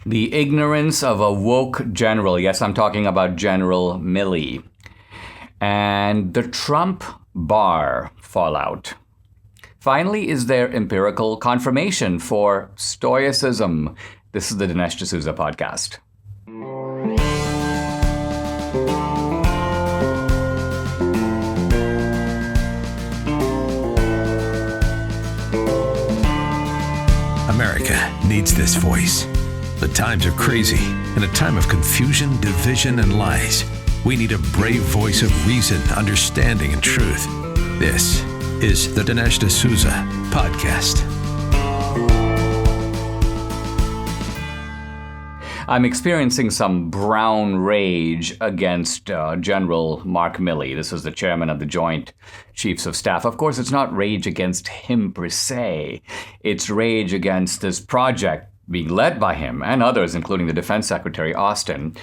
The ignorance of a woke general. Yes, I'm talking about General Milley. And the Trump-Barr fallout. Finally, is there empirical confirmation for Stoicism? This is the Dinesh D'Souza podcast. America needs this voice. The times are crazy. In a time of confusion, division, and lies, we need a brave voice of reason, understanding, and truth. This is the Dinesh D'Souza podcast. I'm experiencing some brown rage against General Mark Milley. This is the chairman of the Joint Chiefs of Staff. Of course, it's not rage against him per se. It's rage against this project being led by him and others, including the Defense Secretary Austin,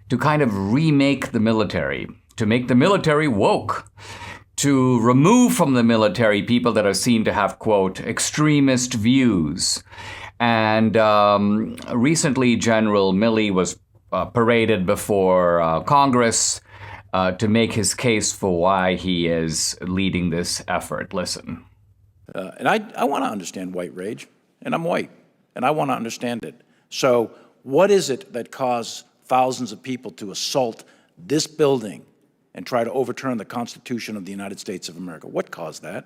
to kind of remake the military, to make the military woke, to remove from the military people that are seen to have, quote, extremist views. And recently, General Milley was paraded before Congress to make his case for why he is leading this effort. Listen. And I want to understand white rage, and I'm white, and I want to understand it. So what is it that caused thousands of people to assault this building and try to overturn the Constitution of the United States of America? What caused that?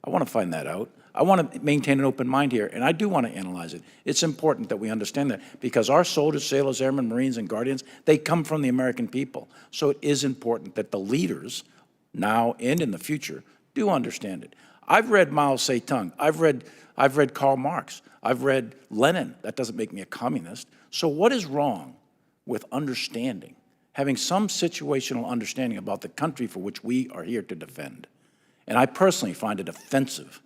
I want to find that out. I want to maintain an open mind here, and I do want to analyze it. It's important that we understand that because our soldiers, sailors, airmen, Marines, and Guardians, they come from the American people. So it is important that the leaders, now and in the future, do understand it. I've read Mao Zedong. I've read Karl Marx. I've read Lenin. That doesn't make me a communist. So what is wrong with understanding, having some situational understanding about the country for which we are here to defend? And I personally find it offensive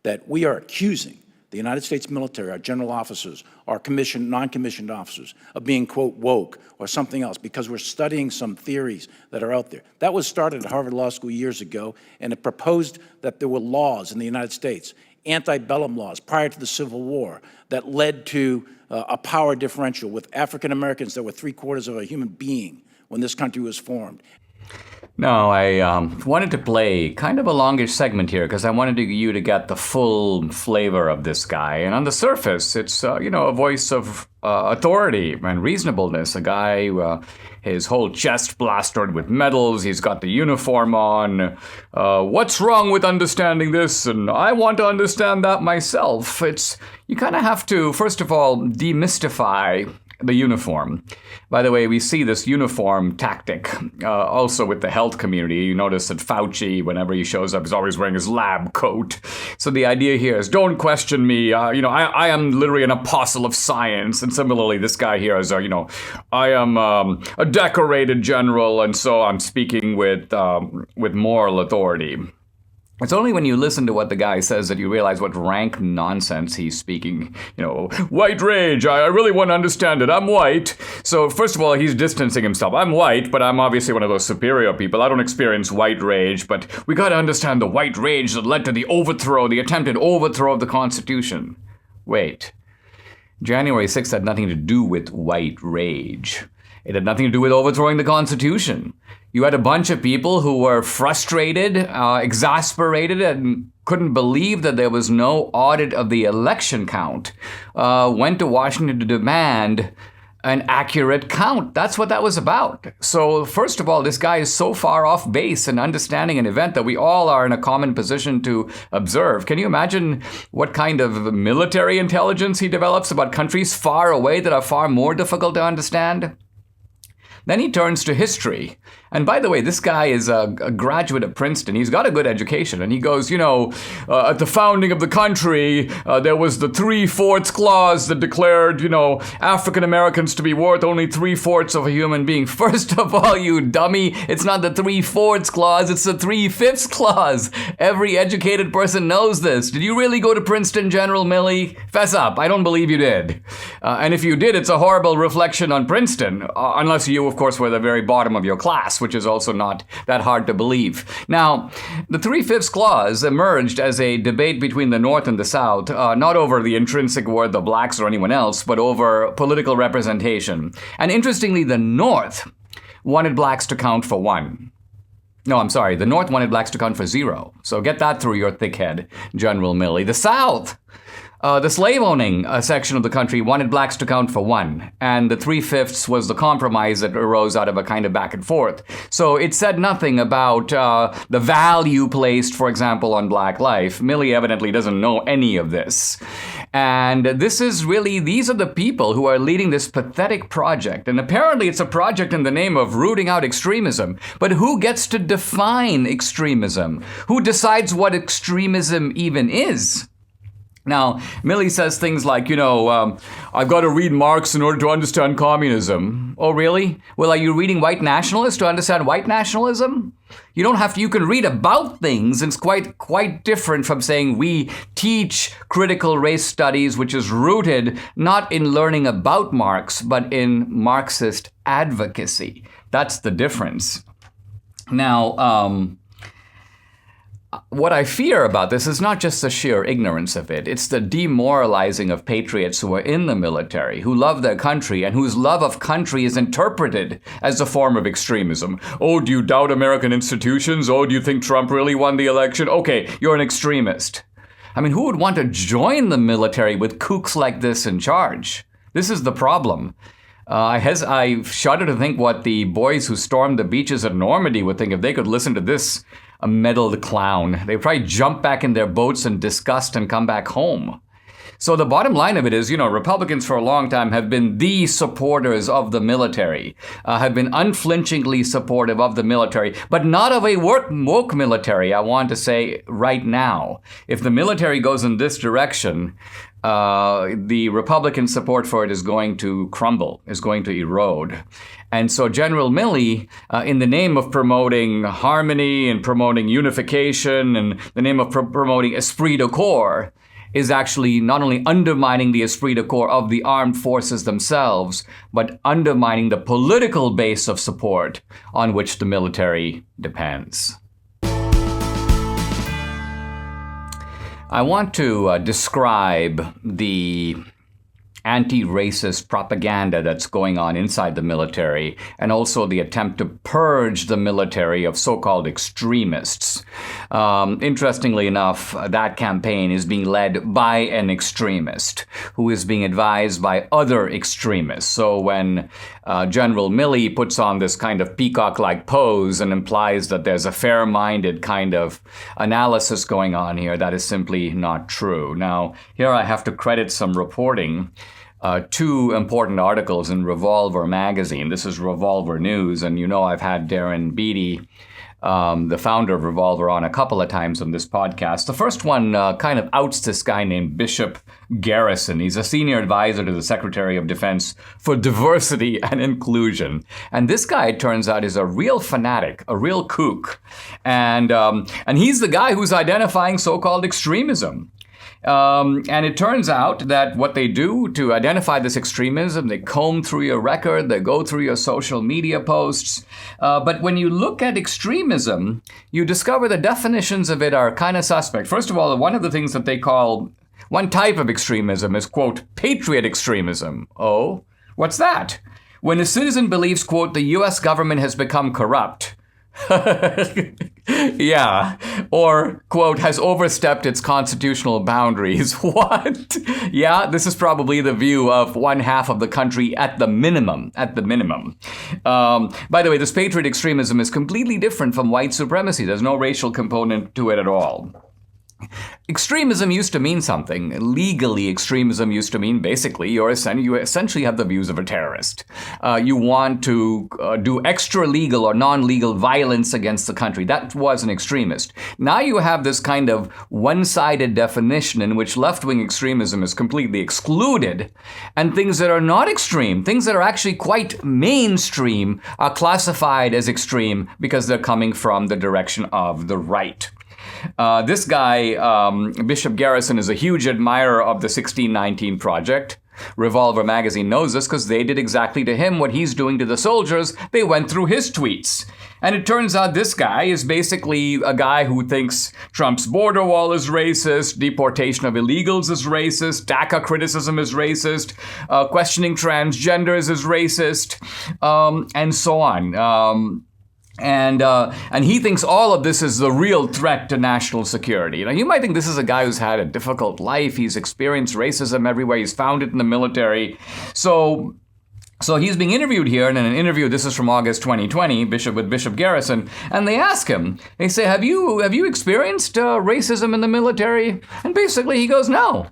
that we are accusing the United States military, our general officers, our commissioned, non-commissioned officers, of being, quote, woke or something else because we're studying some theories that are out there. That was started at Harvard Law School years ago, and it proposed that there were laws in the United States, antebellum laws prior to the Civil War, that led to a power differential with African Americans that were 3/4 of a human being when this country was formed. No, I wanted to play kind of a longish segment here because I wanted you to get the full flavor of this guy. And on the surface, it's, a voice of authority and reasonableness. A guy, his whole chest plastered with medals. He's got the uniform on. What's wrong with understanding this? And I want to understand that myself. You kind of have to, first of all, demystify the uniform. By the way, we see this uniform tactic also with the health community. You notice that Fauci, whenever he shows up, is always wearing his lab coat. So the idea here is, don't question me. I am literally an apostle of science. And similarly, this guy here is, I am a decorated general, and so I'm speaking with moral authority. It's only when you listen to what the guy says that you realize what rank nonsense he's speaking. White rage, I really want to understand it. I'm white. So first of all, he's distancing himself. I'm white, but I'm obviously one of those superior people. I don't experience white rage, but we got to understand the white rage that led to the attempted overthrow of the Constitution. Wait. January 6th had nothing to do with white rage. It had nothing to do with overthrowing the Constitution. You had a bunch of people who were frustrated, exasperated, and couldn't believe that there was no audit of the election count, went to Washington to demand an accurate count. That's what that was about. So first of all, this guy is so far off base in understanding an event that we all are in a common position to observe. Can you imagine what kind of military intelligence he develops about countries far away that are far more difficult to understand? Then he turns to history. And by the way, this guy is a graduate of Princeton. He's got a good education. And he goes, at the founding of the country, there was the 3/4 clause that declared, African Americans to be worth only 3/4 of a human being. First of all, you dummy, it's not the 3/4 clause, it's the 3/5 clause. Every educated person knows this. Did you really go to Princeton, General Milley? Fess up, I don't believe you did. And if you did, it's a horrible reflection on Princeton, unless you, of course, were the very bottom of your class, which is also not that hard to believe. Now, the 3/5 clause emerged as a debate between the North and the South, not over the intrinsic worth of blacks or anyone else, but over political representation. And interestingly, the North wanted blacks to count for 1. No, I'm sorry. The North wanted blacks to count for 0. So get that through your thick head, General Milley. The South, the slave-owning section of the country, wanted blacks to count for 1. And the 3/5 was the compromise that arose out of a kind of back and forth. So it said nothing about the value placed, for example, on black life. Milley evidently doesn't know any of this. And these are the people who are leading this pathetic project. And apparently it's a project in the name of rooting out extremism. But who gets to define extremism? Who decides what extremism even is? Now, Milley says things like, I've got to read Marx in order to understand communism. Oh, really? Well, are you reading white nationalists to understand white nationalism? You don't have to. You can read about things, and it's quite different from saying we teach critical race studies, which is rooted not in learning about Marx, but in Marxist advocacy. That's the difference. Now, what I fear about this is not just the sheer ignorance of it. It's the demoralizing of patriots who are in the military, who love their country, and whose love of country is interpreted as a form of extremism. Oh, do you doubt American institutions? Oh, do you think Trump really won the election? Okay, you're an extremist. I mean, who would want to join the military with kooks like this in charge? This is the problem. I shudder to think what the boys who stormed the beaches at Normandy would think if they could listen to this a meddled clown. They'd probably jump back in their boats in disgust and come back home. So the bottom line of it is, Republicans for a long time have been the supporters of the military, have been unflinchingly supportive of the military, but not of a woke military, I want to say right now. If the military goes in this direction, the Republican support for it is going to crumble, is going to erode. And so General Milley, in the name of promoting harmony and promoting unification and the name of promoting esprit de corps, is actually not only undermining the esprit de corps of the armed forces themselves, but undermining the political base of support on which the military depends. I want to describe the anti-racist propaganda that's going on inside the military, and also the attempt to purge the military of so-called extremists. Interestingly enough, that campaign is being led by an extremist who is being advised by other extremists. So when General Milley puts on this kind of peacock-like pose and implies that there's a fair-minded kind of analysis going on here, that is simply not true. Now, here I have to credit some reporting. 2 important articles in Revolver magazine. This is Revolver News, and I've had Darren Beattie, the founder of Revolver, on a couple of times on this podcast. The first one kind of outs this guy named Bishop Garrison. He's a senior advisor to the Secretary of Defense for Diversity and Inclusion. And this guy, it turns out, is a real fanatic, a real kook. And he's the guy who's identifying so-called extremism. And it turns out that what they do to identify this extremism, they comb through your record, they go through your social media posts. But when you look at extremism, you discover the definitions of it are kind of suspect. First of all, one of the things that they call, one type of extremism is, quote, patriot extremism. Oh, what's that? When a citizen believes, quote, the U.S. government has become corrupt. Yeah. Or, quote, has overstepped its constitutional boundaries. What? Yeah, this is probably the view of one half of the country at the minimum. By the way, this patriot extremism is completely different from white supremacy. There's no racial component to it at all. Extremism used to mean something. Legally, extremism used to mean basically you essentially have the views of a terrorist. You want to do extra legal or non-legal violence against the country. That was an extremist. Now you have this kind of one-sided definition in which left-wing extremism is completely excluded, and things that are not extreme, things that are actually quite mainstream, are classified as extreme because they're coming from the direction of the right. This guy, Bishop Garrison, is a huge admirer of the 1619 Project. Revolver magazine knows this because they did exactly to him what he's doing to the soldiers. They went through his tweets. And it turns out this guy is basically a guy who thinks Trump's border wall is racist, deportation of illegals is racist, DACA criticism is racist, questioning transgenders is racist, and so on. And he thinks all of this is the real threat to national security. Now, you might think this is a guy who's had a difficult life. He's experienced racism everywhere. He's found it in the military. So he's being interviewed here, and in an interview, this is from August 2020, with Bishop Garrison, and they ask him, they say, have you experienced racism in the military? And basically he goes, no.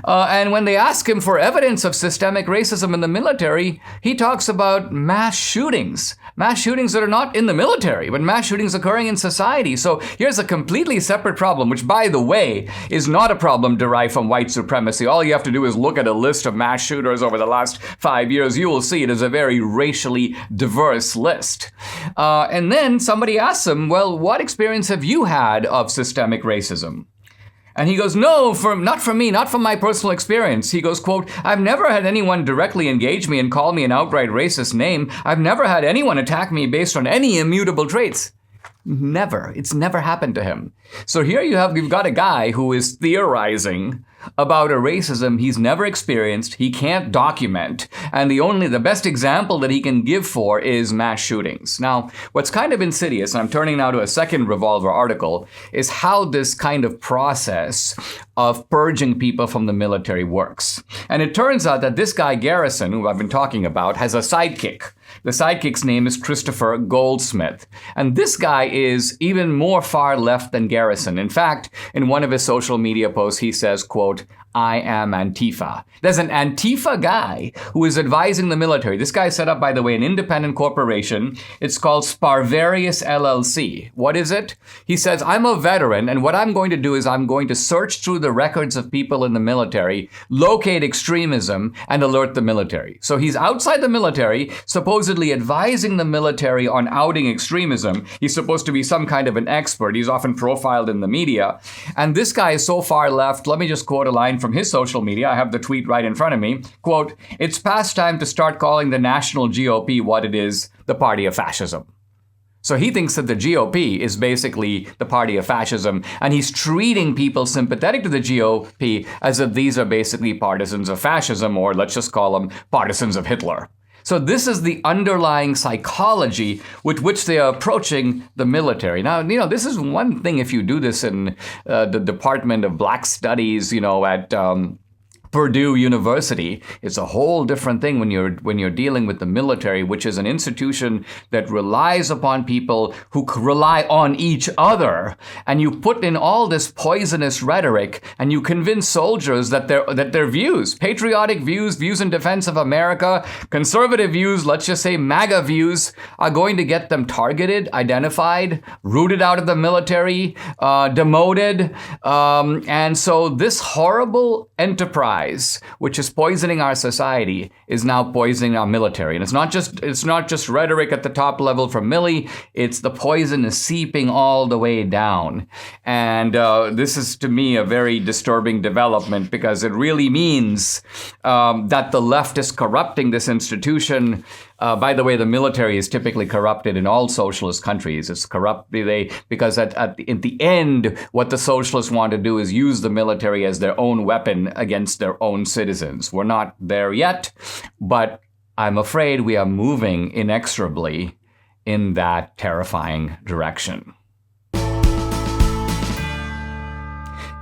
And when they ask him for evidence of systemic racism in the military, he talks about mass shootings that are not in the military, but mass shootings occurring in society. So here's a completely separate problem, which, by the way, is not a problem derived from white supremacy. All you have to do is look at a list of mass shooters over the last 5 years. You will see it is a very racially diverse list. And then somebody asks him, well, what experience have you had of systemic racism? And he goes, no, not from me, not from my personal experience. He goes, quote, I've never had anyone directly engage me and call me an outright racist name. I've never had anyone attack me based on any immutable traits. Never. It's never happened to him. So here you've got a guy who is theorizing about a racism he's never experienced, he can't document, and the best example that he can give for is mass shootings. Now, what's kind of insidious, and I'm turning now to a second Revolver article, is how this kind of process of purging people from the military works. And it turns out that this guy Garrison, who I've been talking about, has a sidekick. The sidekick's name is Christopher Goldsmith. And this guy is even more far left than Garrison. In fact, in one of his social media posts, he says, quote, I am Antifa. There's an Antifa guy who is advising the military. This guy set up, by the way, an independent corporation. It's called Sparverius LLC. What is it? He says, I'm a veteran, and what I'm going to do is I'm going to search through the records of people in the military, locate extremism, and alert the military. So he's outside the military, supposedly advising the military on outing extremism. He's supposed to be some kind of an expert. He's often profiled in the media. And this guy is so far left. Let me just quote a line from his social media. I have the tweet right in front of me. Quote, it's past time to start calling the national GOP what it is, the party of fascism. So he thinks that the GOP is basically the party of fascism, and he's treating people sympathetic to the GOP as if these are basically partisans of fascism, or let's just call them partisans of Hitler. So this is the underlying psychology with which they are approaching the military. Now, this is one thing if you do this in the Department of Black Studies, at Purdue University. It's a whole different thing when you're dealing with the military, which is an institution that relies upon people who rely on each other. And you put in all this poisonous rhetoric, and you convince soldiers that their views, patriotic views in defense of America, conservative views, let's just say MAGA views, are going to get them targeted, identified, rooted out of the military, demoted. And so this horrible enterprise, which is poisoning our society, is now poisoning our military. And it's not just rhetoric at the top level from Milley. It's the poison is seeping all the way down. And this is, to me, a very disturbing development, because it really means that the left is corrupting this institution. By the way, the military is typically corrupted in all socialist countries. It's corrupt because at the end, what the socialists want to do is use the military as their own weapon against their own citizens. We're not there yet, but I'm afraid we are moving inexorably in that terrifying direction.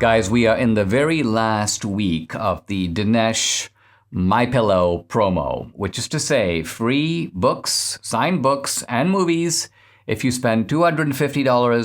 Guys, we are in the very last week of the Dinesh MyPillow promo, which is to say free books, signed books, and movies if you spend $250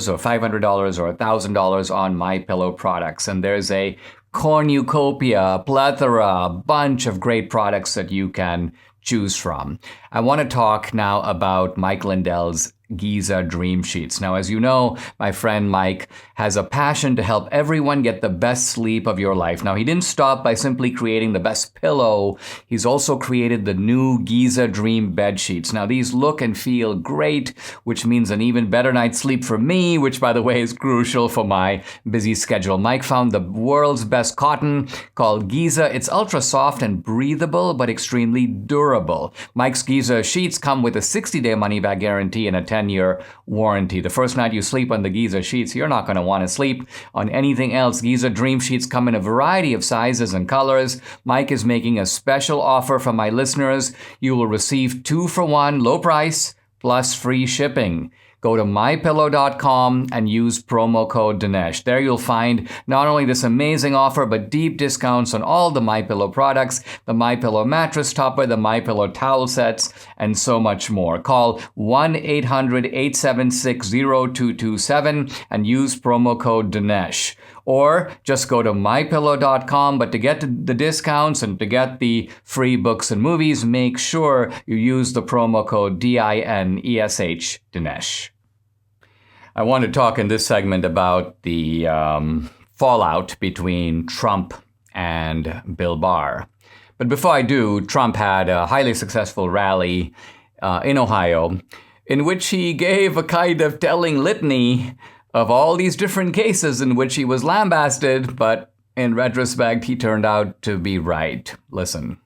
or $500 or $1,000 on MyPillow products. And there's a cornucopia, plethora, bunch of great products that you can choose from. I want to talk now about Mike Lindell's Giza Dream Sheets. Now, as you know, my friend Mike has a passion to help everyone get the best sleep of your life. Now, he didn't stop by simply creating the best pillow. He's also created the new Giza Dream Bed Sheets. Now, these look and feel great, which means an even better night's sleep for me, which, by the way, is crucial for my busy schedule. Mike found the world's best cotton called Giza. It's ultra soft and breathable, but extremely durable. Mike's Giza sheets come with a 60-day money-back guarantee and a 10-year warranty. The first night you sleep on the Giza sheets, you're not going to want to sleep on anything else. Giza Dream Sheets come in a variety of sizes and colors. Mike is making a special offer for my listeners. You will receive 2 for 1, low price, plus free shipping. Go to MyPillow.com and use promo code Dinesh. There you'll find not only this amazing offer, but deep discounts on all the MyPillow products, the MyPillow mattress topper, the MyPillow towel sets, and so much more. Call 1-800-876-0227 and use promo code Dinesh. Or just go to MyPillow.com, but to get the discounts and to get the free books and movies, make sure you use the promo code DINESH, Dinesh. I want to talk in this segment about the fallout between Trump and Bill Barr. But before I do, Trump had a highly successful rally in Ohio in which he gave a kind of telling litany of all these different cases in which he was lambasted, but in retrospect, he turned out to be right. Listen.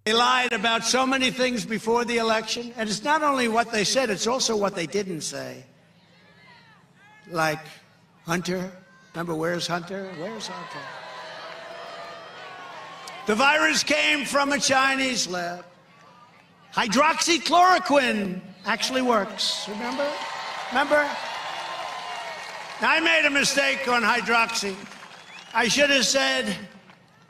They lied about so many things before the election, and it's not only what they said, it's also what they didn't say. Like Hunter. Remember, where's Hunter? Where's Hunter? The virus came from a Chinese lab. Hydroxychloroquine actually works. Remember? I made a mistake on hydroxy. I should have said,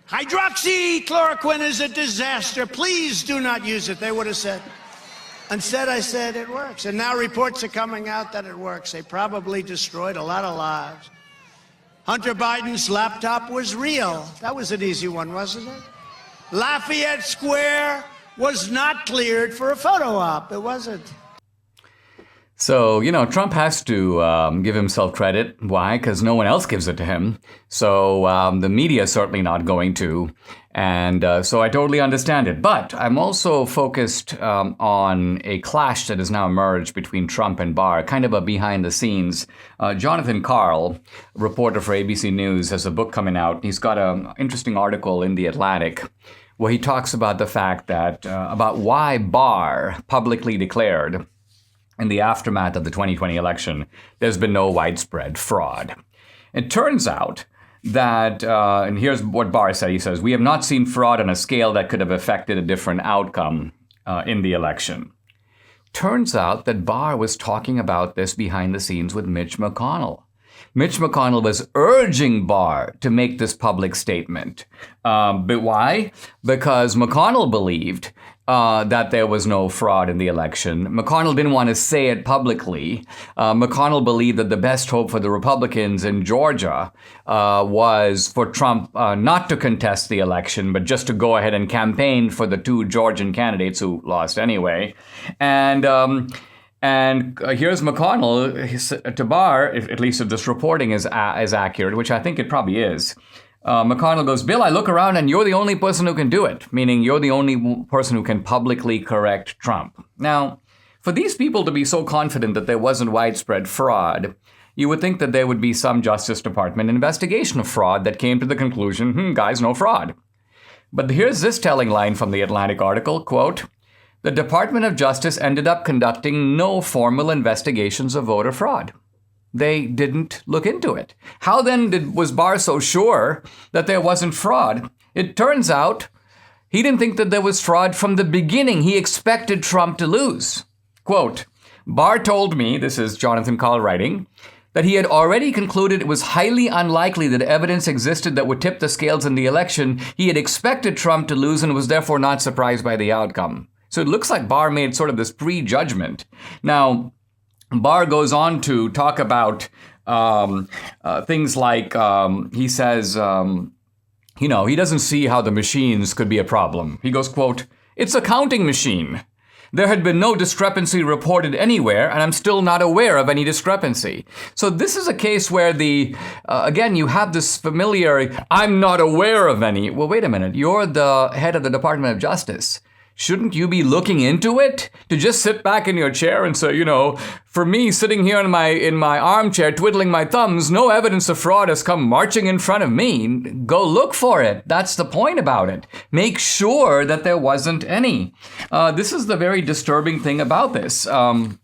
hydroxychloroquine is a disaster. Please do not use it, they would have said. Instead, I said it works. And now reports are coming out that it works. They probably destroyed a lot of lives. Hunter Biden's laptop was real. That was an easy one, wasn't it? Lafayette Square was not cleared for a photo op. It wasn't. So, Trump has to give himself credit. Why? Because no one else gives it to him. So the media is certainly not going to. And so I totally understand it. But I'm also focused on a clash that has now emerged between Trump and Barr, kind of a behind the scenes. Jonathan Karl, reporter for ABC News, has a book coming out. He's got an interesting article in The Atlantic where he talks about the fact that, about why Barr publicly declared in the aftermath of the 2020 election, there's been no widespread fraud. It turns out that, and here's what Barr said, he says, we have not seen fraud on a scale that could have affected a different outcome in the election. Turns out that Barr was talking about this behind the scenes with Mitch McConnell. Mitch McConnell was urging Barr to make this public statement. But why? Because McConnell believed that there was no fraud in the election. McConnell didn't want to say it publicly. McConnell believed that the best hope for the Republicans in Georgia was for Trump not to contest the election, but just to go ahead and campaign for the 2 Georgian candidates who lost anyway. And here's McConnell to Barr, at least if this reporting is accurate, which I think it probably is. McConnell goes, Bill, I look around and you're the only person who can do it, meaning you're the only person who can publicly correct Trump. Now, for these people to be so confident that there wasn't widespread fraud, you would think that there would be some Justice Department investigation of fraud that came to the conclusion, guys, no fraud. But here's this telling line from the Atlantic article, quote, the Department of Justice ended up conducting no formal investigations of voter fraud. They didn't look into it. How then was Barr so sure that there wasn't fraud? It turns out he didn't think that there was fraud from the beginning. He expected Trump to lose. Quote, Barr told me, this is Jonathan Karl writing, that he had already concluded it was highly unlikely that evidence existed that would tip the scales in the election. He had expected Trump to lose and was therefore not surprised by the outcome. So it looks like Barr made sort of this prejudgment. Now, Barr goes on to talk about things like, he says, he doesn't see how the machines could be a problem. He goes, quote, it's a counting machine. There had been no discrepancy reported anywhere, and I'm still not aware of any discrepancy. So this is a case where again, you have this familiar, I'm not aware of any. Well, wait a minute. You're the head of the Department of Justice. Shouldn't you be looking into it? To just sit back in your chair and say, for me sitting here in my armchair twiddling my thumbs, no evidence of fraud has come marching in front of me. Go look for it. That's the point about it. Make sure that there wasn't any. This is the very disturbing thing about this. And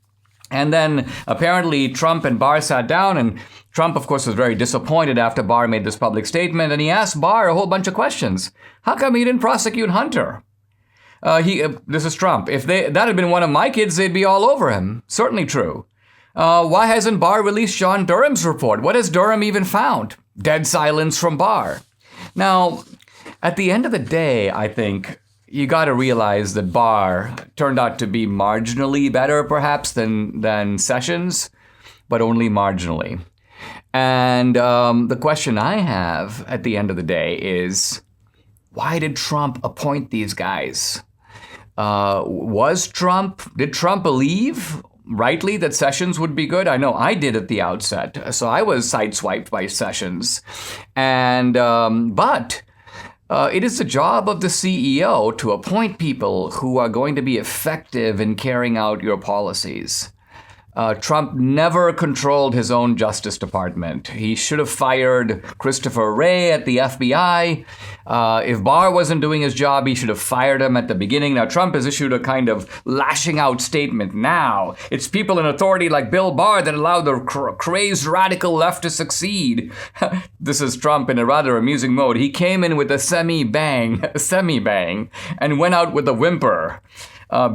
then apparently Trump and Barr sat down, and Trump, of course, was very disappointed after Barr made this public statement, and he asked Barr a whole bunch of questions. How come he didn't prosecute Hunter? This is Trump. If that had been one of my kids, they'd be all over him. Certainly true. Why hasn't Barr released John Durham's report? What has Durham even found? Dead silence from Barr. Now, at the end of the day, I think you got to realize that Barr turned out to be marginally better, perhaps, than Sessions, but only marginally. And the question I have at the end of the day is, why did Trump appoint these guys? Did Trump believe rightly that Sessions would be good? I know I did at the outset, so I was sideswiped by Sessions. But it is the job of the CEO to appoint people who are going to be effective in carrying out your policies. Trump never controlled his own Justice Department. He should have fired Christopher Wray at the FBI. If Barr wasn't doing his job, he should have fired him at the beginning. Now, Trump has issued a kind of lashing out statement now. It's people in authority like Bill Barr that allow the crazed radical left to succeed. This is Trump in a rather amusing mode. He came in with a semi-bang, and went out with a whimper.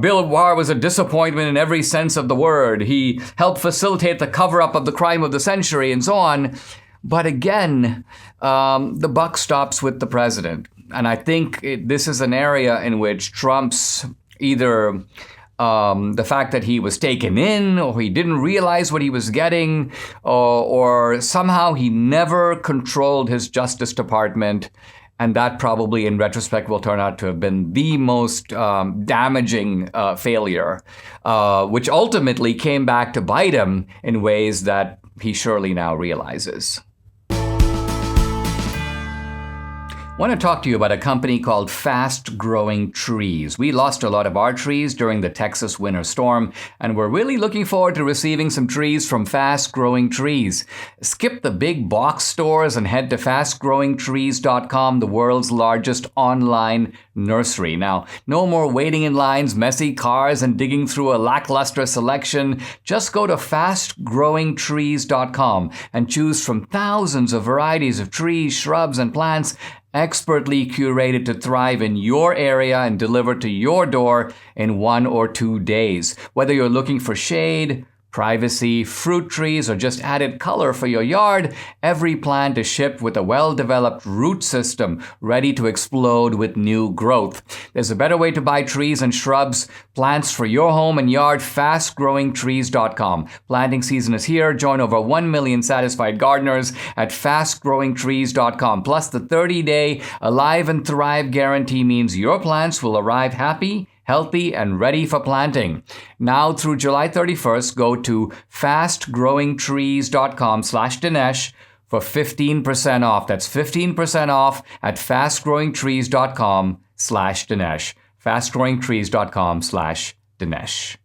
Bill Barr was a disappointment in every sense of the word. He helped facilitate the cover-up of the crime of the century and so on. But again, the buck stops with the president. And I think this is an area in which Trump's either the fact that he was taken in, or he didn't realize what he was getting, or somehow he never controlled his Justice Department. And that probably, in retrospect, will turn out to have been the most damaging failure, which ultimately came back to bite him in ways that he surely now realizes. I want to talk to you about a company called Fast Growing Trees. We lost a lot of our trees during the Texas winter storm, and we're really looking forward to receiving some trees from Fast Growing Trees. Skip the big box stores and head to fastgrowingtrees.com, the world's largest online nursery. Now, no more waiting in lines, messy cars, and digging through a lackluster selection. Just go to fastgrowingtrees.com and choose from thousands of varieties of trees, shrubs, and plants expertly curated to thrive in your area and delivered to your door in 1 or 2 days. Whether you're looking for shade, privacy, fruit trees, or just added color for your yard, every plant is shipped with a well-developed root system ready to explode with new growth. There's a better way to buy trees and shrubs, plants for your home and yard, fastgrowingtrees.com. Planting season is here. Join over 1 million satisfied gardeners at fastgrowingtrees.com. Plus, the 30-day Alive and Thrive guarantee means your plants will arrive happy, healthy, and ready for planting. Now through July 31st, go to fastgrowingtrees.com/Dinesh for 15% off. That's 15% off at fastgrowingtrees.com/Dinesh. fastgrowingtrees.com/Dinesh.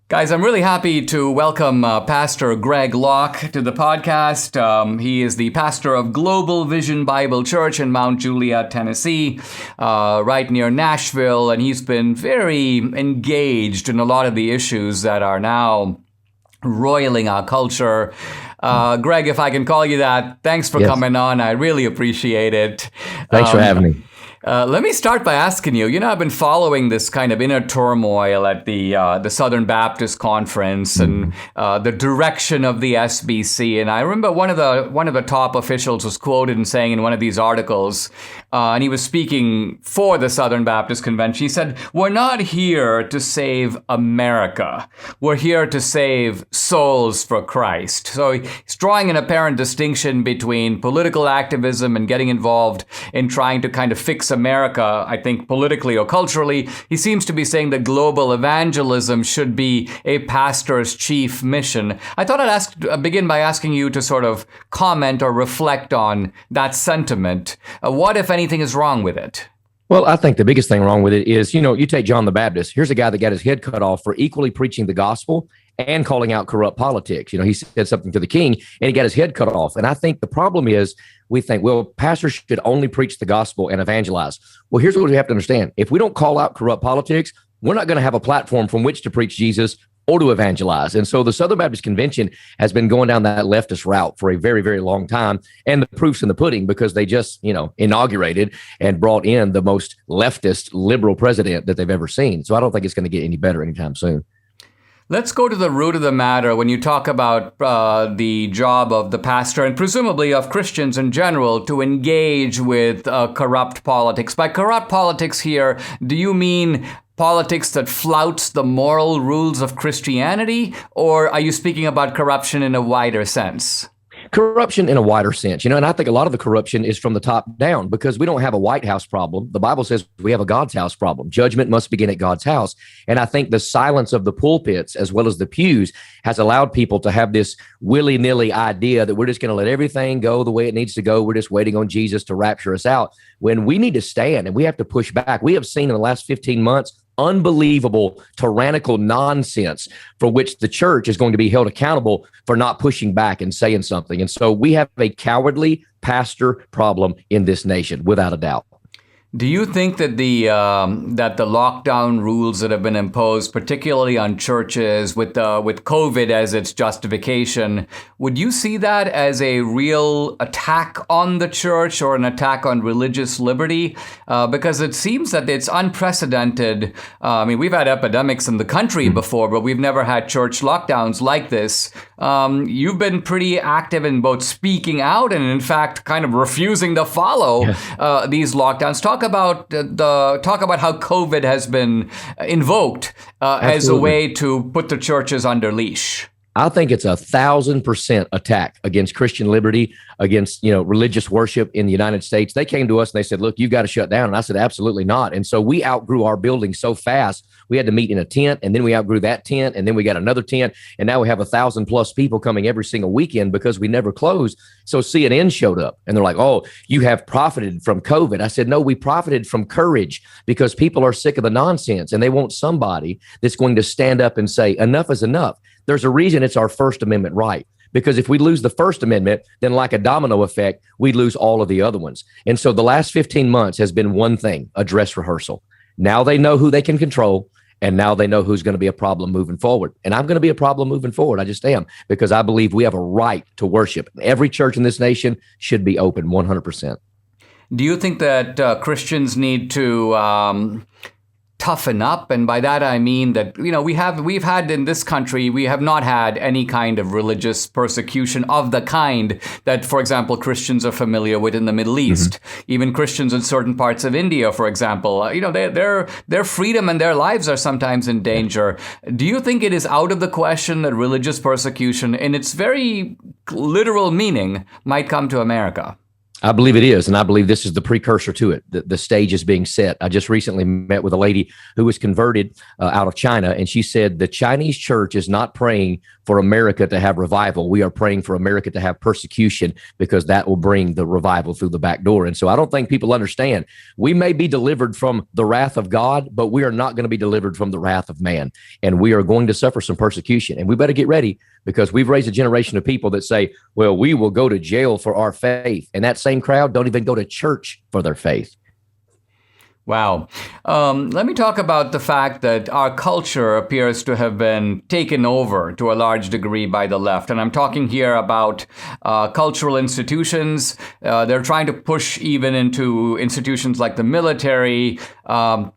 Guys, I'm really happy to welcome Pastor Greg Locke to the podcast. He is the pastor of Global Vision Bible Church in Mount Juliet, Tennessee, right near Nashville, and he's been very engaged in a lot of the issues that are now roiling our culture. Greg, if I can call you that, thanks for coming on. I really appreciate it. Thanks for having me. Let me start by asking you, I've been following this kind of inner turmoil at the Southern Baptist Conference and the direction of the SBC. And I remember one of the top officials was quoted in saying in one of these articles, and he was speaking for the Southern Baptist Convention. He said, "We're not here to save America. We're here to save souls for Christ." So he's drawing an apparent distinction between political activism and getting involved in trying to kind of fix America, I think, politically or culturally. He seems to be saying that global evangelism should be a pastor's chief mission. I thought I'd begin by asking you to sort of comment or reflect on that sentiment. What, if anything, is wrong with it? Well, I think the biggest thing wrong with it is, you take John the Baptist. Here's a guy that got his head cut off for equally preaching the gospel and calling out corrupt politics. He said something to the king and he got his head cut off. And I think the problem is we think, well, pastors should only preach the gospel and evangelize. Well, here's what we have to understand. If we don't call out corrupt politics, we're not going to have a platform from which to preach Jesus or to evangelize. And so the Southern Baptist Convention has been going down that leftist route for a very, very long time. And the proof's in the pudding because they just, inaugurated and brought in the most leftist liberal president that they've ever seen. So I don't think it's going to get any better anytime soon. Let's go to the root of the matter when you talk about the job of the pastor and presumably of Christians in general to engage with corrupt politics. By corrupt politics here, do you mean politics that flouts the moral rules of Christianity, or are you speaking about corruption in a wider sense? Corruption in a wider sense, and I think a lot of the corruption is from the top down because we don't have a White House problem. The Bible says we have a God's house problem. Judgment must begin at God's house. And I think the silence of the pulpits as well as the pews has allowed people to have this willy-nilly idea that we're just going to let everything go the way it needs to go. We're just waiting on Jesus to rapture us out when we need to stand and we have to push back. We have seen in the last 15 months unbelievable, tyrannical nonsense for which the church is going to be held accountable for not pushing back and saying something. And so we have a cowardly pastor problem in this nation, without a doubt. Do you think that the lockdown rules that have been imposed, particularly on churches with COVID as its justification, would you see that as a real attack on the church or an attack on religious liberty? Because it seems that it's unprecedented. We've had epidemics in the country before, but we've never had church lockdowns like this. You've been pretty active in both speaking out and, in fact, kind of refusing to follow these lockdowns. Talk about how COVID has been invoked as a way to put the churches under leash. I think it's 1,000% attack against Christian liberty, against, religious worship in the United States. They came to us and they said, look, you've got to shut down. And I said, absolutely not. And so we outgrew our building so fast. We had to meet in a tent, and then we outgrew that tent, and then we got another tent. And now we have 1,000+ people coming every single weekend because we never closed. So CNN showed up and they're like, oh, you have profited from COVID. I said, no, we profited from courage because people are sick of the nonsense and they want somebody that's going to stand up and say, enough is enough. There's a reason it's our First Amendment right. Because if we lose the First Amendment, then like a domino effect, we lose all of the other ones. And so the last 15 months has been one thing, a dress rehearsal. Now they know who they can control, and now they know who's going to be a problem moving forward. And I'm going to be a problem moving forward. I just am, because I believe we have a right to worship. Every church in this nation should be open 100%. Do you think that Christians need to toughen up? And by that I mean that, we've had in this country, we have not had any kind of religious persecution of the kind that, for example, Christians are familiar with in the Middle East. Mm-hmm. Even Christians in certain parts of India, for example, their freedom and their lives are sometimes in danger. Do you think it is out of the question that religious persecution, in its very literal meaning, might come to America? I believe it is, and I believe this is the precursor to it. The stage is being set. I just recently met with a lady who was converted out of China, and she said the Chinese church is not praying for America to have revival. We are praying for America to have persecution because that will bring the revival through the back door. And so I don't think people understand. We may be delivered from the wrath of God, but we are not going to be delivered from the wrath of man, and we are going to suffer some persecution, and we better get ready because we've raised a generation of people that say, well, we will go to jail for our faith. And that same crowd don't even go to church for their faith. Wow. Let me talk about the fact that our culture appears to have been taken over to a large degree by the left. And I'm talking here about cultural institutions. They're trying to push even into institutions like the military,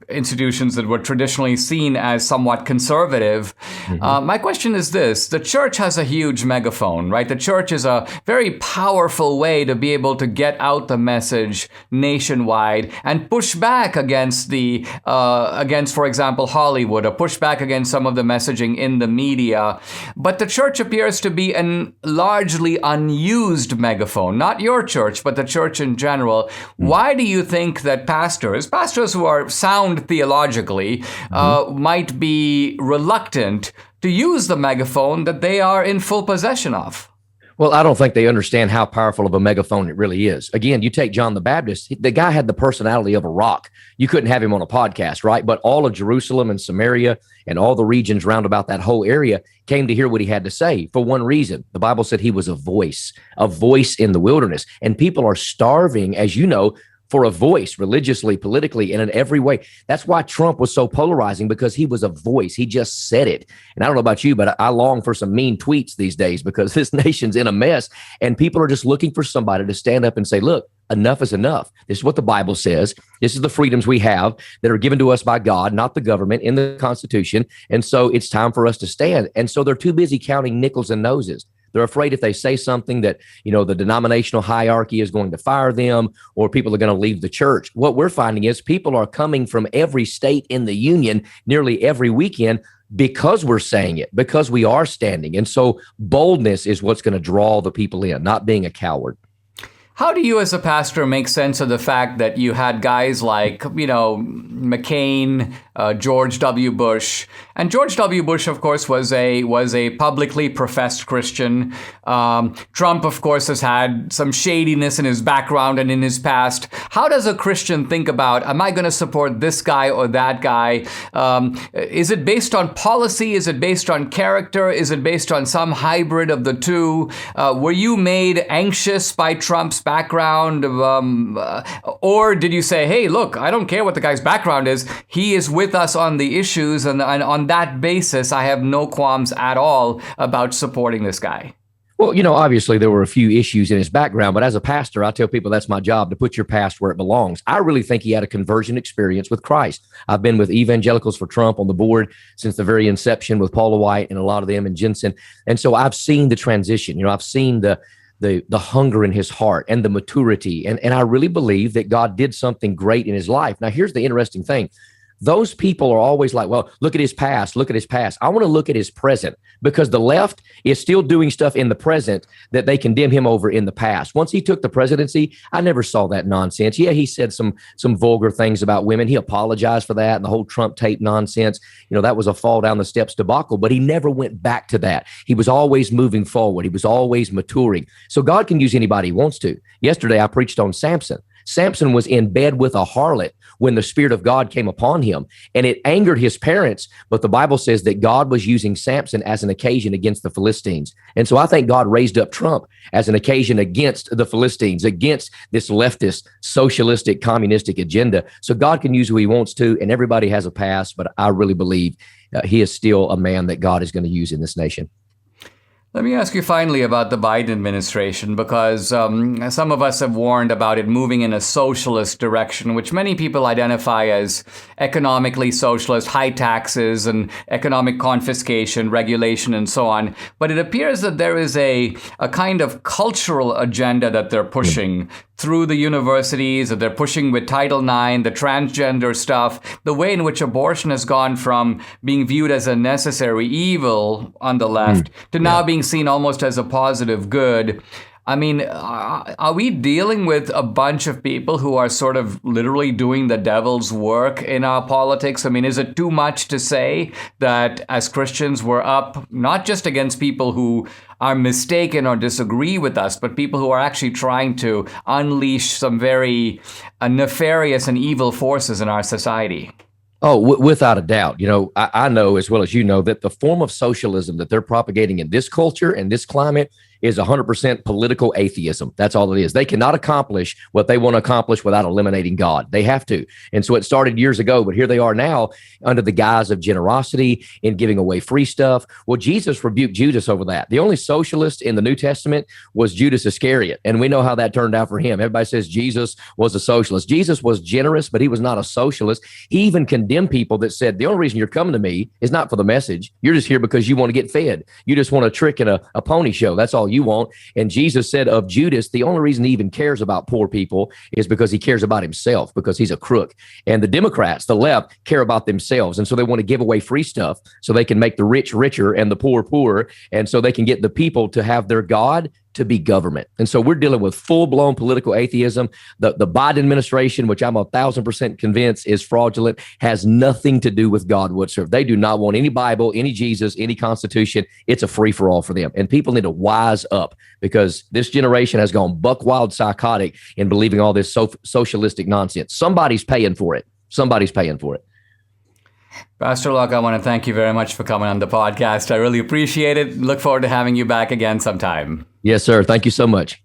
institutions that were traditionally seen as somewhat conservative. My question is this. The church has a huge megaphone, right? The church is a very powerful way to be able to get out the message nationwide and push back against for example, Hollywood, or push back against some of the messaging in the media. But the church appears to be an largely unused megaphone, not your church, but the church in general. Why do you think that pastors who are sound theologically, might be reluctant to use the megaphone that they are in full possession of? Well, I don't think they understand how powerful of a megaphone it really is. Again, you take John the Baptist, the guy had the personality of a rock. You couldn't have him on a podcast, right? But all of Jerusalem and Samaria and all the regions round about that whole area came to hear what he had to say for one reason. The Bible said he was a voice in the wilderness. And people are starving, as you know, for a voice religiously, politically, and in every way. That's why Trump was so polarizing, because he was a voice. He just said it. And I don't know about you, but I long for some mean tweets these days, because this nation's in a mess and people are just looking for somebody to stand up and say, look, enough is enough. This is what the Bible says. This is the freedoms we have that are given to us by God, not the government, in the Constitution. And so it's time for us to stand. And so they're too busy counting nickels and noses. They're afraid if they say something that, the denominational hierarchy is going to fire them, or people are going to leave the church. What we're finding is people are coming from every state in the union nearly every weekend because we're saying it, because we are standing. And so boldness is what's going to draw the people in, not being a coward. How do you as a pastor make sense of the fact that you had guys like, McCain, George W. Bush, and George W. Bush, of course, was a publicly professed Christian. Trump, of course, has had some shadiness in his background and in his past. How does a Christian think about, am I going to support this guy or that guy? Is it based on policy? Is it based on character? Is it based on some hybrid of the two? Were you made anxious by Trump's background? Or did you say, hey, look, I don't care what the guy's background is. He is with us on the issues. And on that basis, I have no qualms at all about supporting this guy. Well, obviously there were a few issues in his background, but as a pastor, I tell people that's my job, to put your past where it belongs. I really think he had a conversion experience with Christ. I've been with Evangelicals for Trump on the board since the very inception with Paula White and a lot of them and Jensen. And so I've seen the transition. I've seen the hunger in his heart and the maturity. And I really believe that God did something great in his life. Now, here's the interesting thing. Those people are always like, well, look at his past. Look at his past. I want to look at his present, because the left is still doing stuff in the present that they condemn him over in the past. Once he took the presidency, I never saw that nonsense. Yeah, he said some vulgar things about women. He apologized for that and the whole Trump tape nonsense. That was a fall down the steps debacle, but he never went back to that. He was always moving forward. He was always maturing. So God can use anybody he wants to. Yesterday, I preached on Samson. Samson was in bed with a harlot when the Spirit of God came upon him, and it angered his parents. But the Bible says that God was using Samson as an occasion against the Philistines. And so I think God raised up Trump as an occasion against the Philistines, against this leftist, socialistic, communistic agenda. So God can use who he wants to, and everybody has a past, but I really believe he is still a man that God is going to use in this nation. Let me ask you finally about the Biden administration, because some of us have warned about it moving in a socialist direction, which many people identify as economically socialist, high taxes and economic confiscation, regulation, and so on. But it appears that there is a kind of cultural agenda that they're pushing through the universities, that they're pushing with Title IX, the transgender stuff, the way in which abortion has gone from being viewed as a necessary evil on the left to now being seen almost as a positive good. I mean, are we dealing with a bunch of people who are sort of literally doing the devil's work in our politics? I mean, is it too much to say that as Christians we're up not just against people who are mistaken or disagree with us, but people who are actually trying to unleash some very nefarious and evil forces in our society? Oh, without a doubt. I know as well as you know that the form of socialism that they're propagating in this culture and this climate is 100% political atheism. That's all it is. They cannot accomplish what they want to accomplish without eliminating God. They have to. And so it started years ago, but here they are now under the guise of generosity and giving away free stuff. Well, Jesus rebuked Judas over that. The only socialist in the New Testament was Judas Iscariot. And we know how that turned out for him. Everybody says Jesus was a socialist. Jesus was generous, but he was not a socialist. He even condemned people that said, the only reason you're coming to me is not for the message. You're just here because you want to get fed. You just want a trick in a pony show. That's all you want. And Jesus said of Judas, the only reason he even cares about poor people is because he cares about himself, because he's a crook. And the Democrats, the left, care about themselves. And so they want to give away free stuff so they can make the rich richer and the poor poorer. And so they can get the people to have their God to be government. And so we're dealing with full-blown political atheism. The Biden administration, which I'm 1,000% convinced is fraudulent, has nothing to do with God whatsoever. They do not want any Bible, any Jesus, any Constitution. It's a free-for-all for them. And people need to wise up, because this generation has gone buck wild psychotic in believing all this socialistic nonsense. Somebody's paying for it. Somebody's paying for it. Pastor Locke, I want to thank you very much for coming on the podcast. I really appreciate it. Look forward to having you back again sometime. Yes, sir. Thank you so much.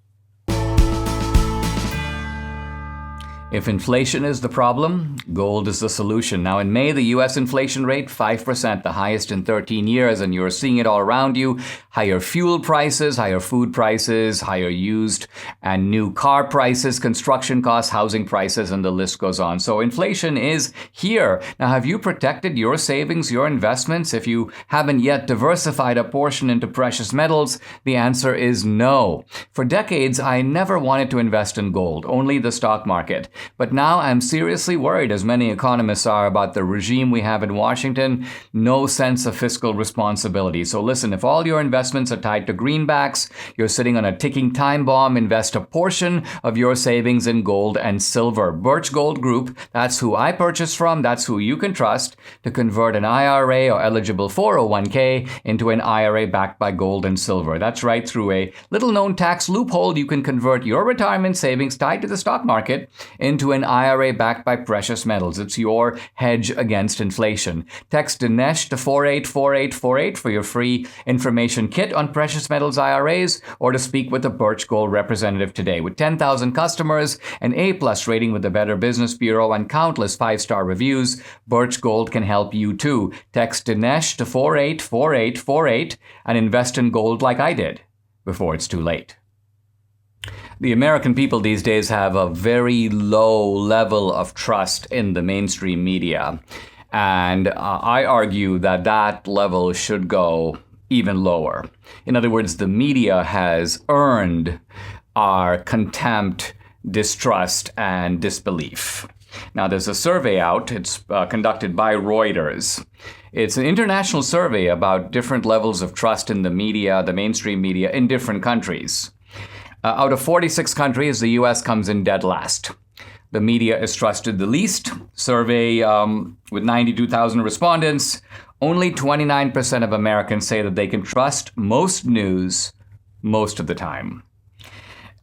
If inflation is the problem, gold is the solution. Now, in May, the U.S. inflation rate, 5%, the highest in 13 years, and you're seeing it all around you. Higher fuel prices, higher food prices, higher used and new car prices, construction costs, housing prices, and the list goes on. So inflation is here. Now, have you protected your savings, your investments? If you haven't yet diversified a portion into precious metals, the answer is no. For decades, I never wanted to invest in gold, only the stock market. But now I'm seriously worried, as many economists are, about the regime we have in Washington. No sense of fiscal responsibility. So listen, if all your investments are tied to greenbacks, you're sitting on a ticking time bomb. Invest a portion of your savings in gold and silver. Birch Gold Group, that's who I purchase from. That's who you can trust to convert an IRA or eligible 401k into an IRA backed by gold and silver. That's right. Through a little-known tax loophole, you can convert your retirement savings tied to the stock market into an IRA backed by precious metals. It's your hedge against inflation. Text Dinesh to 484848 for your free information kit on precious metals IRAs, or to speak with a Birch Gold representative today. With 10,000 customers, an A+ rating with the Better Business Bureau, and countless 5-star reviews, Birch Gold can help you too. Text Dinesh to 484848 and invest in gold like I did before it's too late. The American people these days have a very low level of trust in the mainstream media. And I argue that that level should go even lower. In other words, the media has earned our contempt, distrust, and disbelief. Now, there's a survey out. It's conducted by Reuters. It's an international survey about different levels of trust in the media, the mainstream media, in different countries. Out of 46 countries, the U.S. comes in dead last. The media is trusted the least. Survey with 92,000 respondents, only 29% of Americans say that they can trust most news most of the time.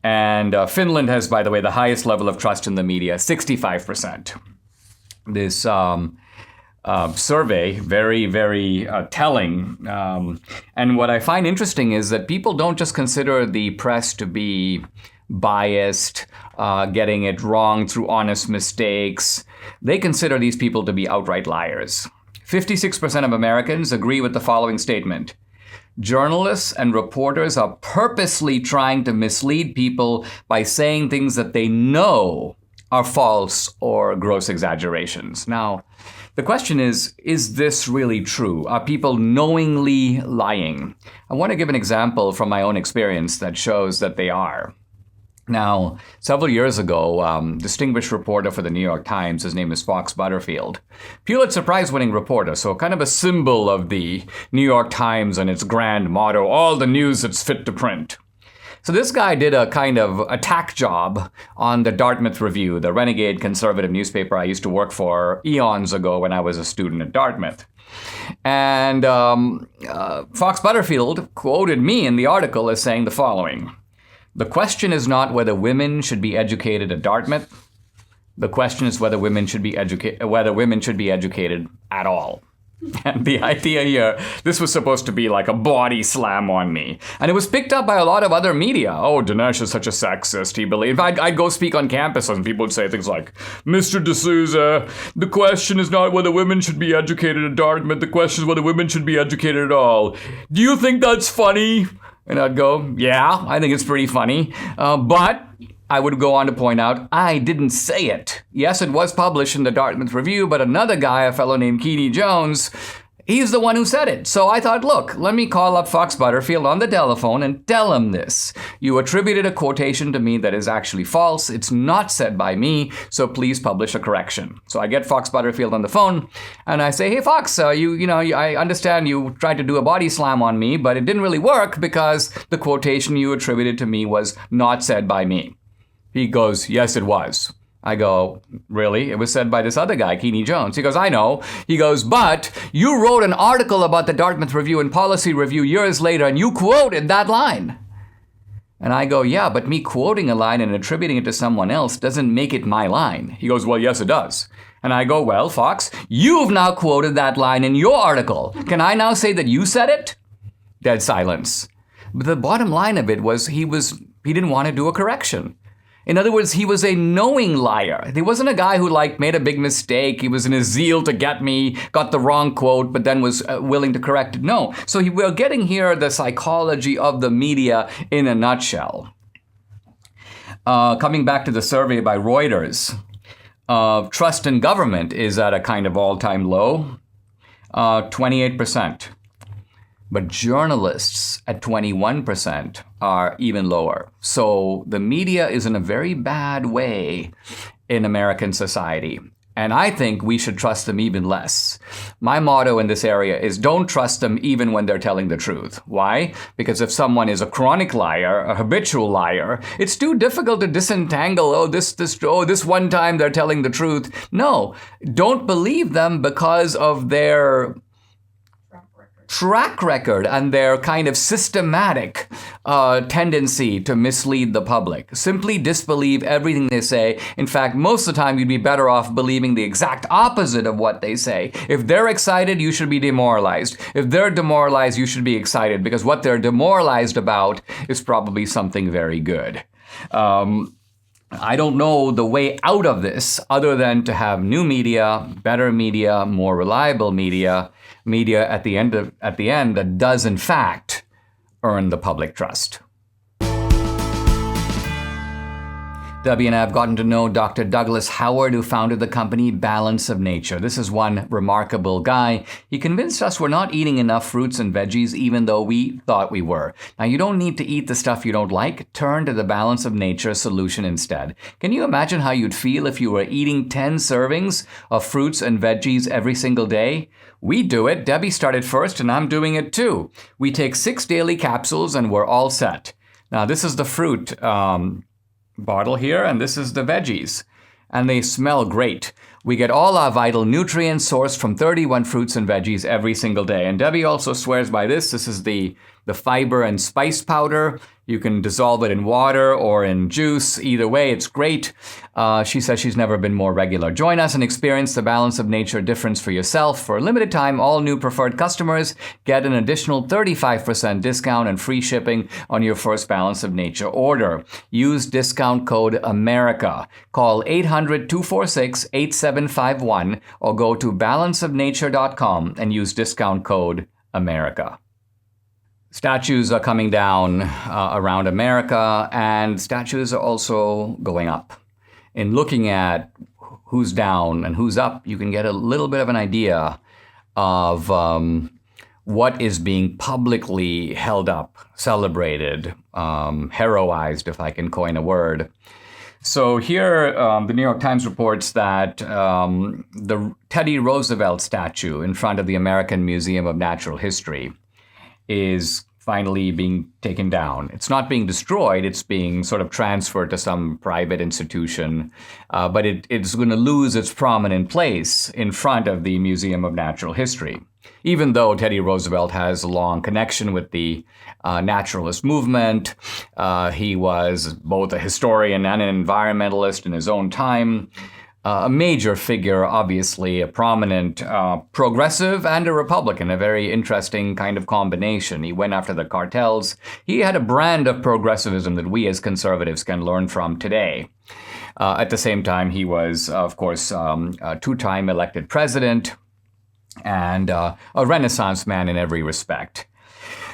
And Finland has, by the way, the highest level of trust in the media, 65%. This survey, very, very telling. And what I find interesting is that people don't just consider the press to be biased, getting it wrong through honest mistakes. They consider these people to be outright liars. 56% of Americans agree with the following statement: journalists and reporters are purposely trying to mislead people by saying things that they know are false or gross exaggerations. Now, the question is this really true? Are people knowingly lying? I want to give an example from my own experience that shows that they are. Now, several years ago, distinguished reporter for the New York Times, his name is Fox Butterfield, Pulitzer Prize-winning reporter, so kind of a symbol of the New York Times and its grand motto, all the news that's fit to print. So this guy did a kind of attack job on the Dartmouth Review, the renegade conservative newspaper I used to work for eons ago when I was a student at Dartmouth. And Fox Butterfield quoted me in the article as saying the following: "The question is not whether women should be educated at Dartmouth. The question is whether women should be educated at all." And the idea here, this was supposed to be like a body slam on me. And it was picked up by a lot of other media. Oh, Dinesh is such a sexist, he believed. I'd go speak on campuses and people would say things like, Mr. D'Souza, the question is not whether women should be educated at Dartmouth. The question is whether women should be educated at all. Do you think that's funny? And I'd go, yeah, I think it's pretty funny. But I would go on to point out, I didn't say it. Yes, it was published in the Dartmouth Review, but another guy, a fellow named Keeney Jones, he's the one who said it. So I thought, look, let me call up Fox Butterfield on the telephone and tell him this. You attributed a quotation to me that is actually false. It's not said by me, so please publish a correction. So I get Fox Butterfield on the phone, and I say, hey, Fox, I understand you tried to do a body slam on me, but it didn't really work because the quotation you attributed to me was not said by me. He goes, yes, it was. I go, really? It was said by this other guy, Keeney Jones. He goes, I know. He goes, but you wrote an article about the Dartmouth Review and Policy Review years later, and you quoted that line. And I go, yeah, but me quoting a line and attributing it to someone else doesn't make it my line. He goes, well, yes, it does. And I go, well, Fox, you've now quoted that line in your article. Can I now say that you said it? Dead silence. But the bottom line of it was he didn't want to do a correction. In other words, he was a knowing liar. He wasn't a guy who made a big mistake. He was in his zeal to get me, got the wrong quote, but then was willing to correct it. No. So we're getting here the psychology of the media in a nutshell. Coming back to the survey by Reuters, trust in government is at a kind of all-time low, 28%. But journalists at 21% are even lower. So the media is in a very bad way in American society. And I think we should trust them even less. My motto in this area is don't trust them even when they're telling the truth. Why? Because if someone is a chronic liar, a habitual liar, it's too difficult to disentangle, this one time they're telling the truth. No, don't believe them because of their track record and their kind of systematic tendency to mislead the public. Simply disbelieve everything they say. In fact, most of the time you'd be better off believing the exact opposite of what they say. If they're excited, you should be demoralized. If they're demoralized, you should be excited because what they're demoralized about is probably something very good. I don't know the way out of this other than to have new media, better media, more reliable media at the end that does in fact earn the public trust. Debbie and I have gotten to know Dr. Douglas Howard, who founded the company Balance of Nature. This is one remarkable guy. He convinced us we're not eating enough fruits and veggies, even though we thought we were. Now, you don't need to eat the stuff you don't like. Turn to the Balance of Nature solution instead. Can you imagine how you'd feel if you were eating 10 servings of fruits and veggies every single day? We do it. Debbie started first, and I'm doing it too. We take 6 daily capsules, and we're all set. Now, this is the fruit bottle here, and this is the veggies, and they smell great. We get all our vital nutrients sourced from 31 fruits and veggies every single day. And Debbie also swears by this. This is the fiber and spice powder. You can dissolve it in water or in juice. Either way, it's great. She says she's never been more regular. Join us and experience the Balance of Nature difference for yourself. For a limited time, all new preferred customers get an additional 35% discount and free shipping on your first Balance of Nature order. Use discount code AMERICA. Call 800-246-8751 or go to balanceofnature.com and use discount code AMERICA. Statues are coming down around America, and statues are also going up. In looking at who's down and who's up, you can get a little bit of an idea of what is being publicly held up, celebrated, heroized, if I can coin a word. So here, the New York Times reports that the Teddy Roosevelt statue in front of the American Museum of Natural History is finally being taken down. It's not being destroyed, it's being sort of transferred to some private institution, but it's going to lose its prominent place in front of the Museum of Natural History. Even though Teddy Roosevelt has a long connection with the naturalist movement, he was both a historian and an environmentalist in his own time. a major figure, obviously, a prominent progressive and a Republican, a very interesting kind of combination. He went after the cartels. He had a brand of progressivism that we as conservatives can learn from today. At the same time, he was, of course, a two-time elected president and a Renaissance man in every respect.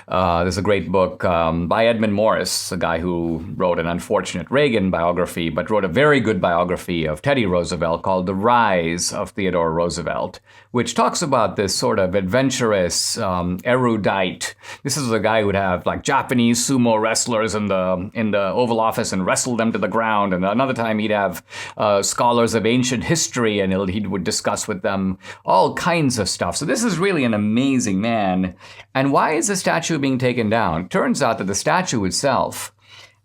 There's a great book by Edmund Morris, a guy who wrote an unfortunate Reagan biography, but wrote a very good biography of Teddy Roosevelt called The Rise of Theodore Roosevelt, which talks about this sort of adventurous, erudite. This is a guy who would have like Japanese sumo wrestlers in the Oval Office and wrestle them to the ground. And another time he'd have scholars of ancient history and he would discuss with them all kinds of stuff. So this is really an amazing man. And why is the statue being taken down? Turns out that the statue itself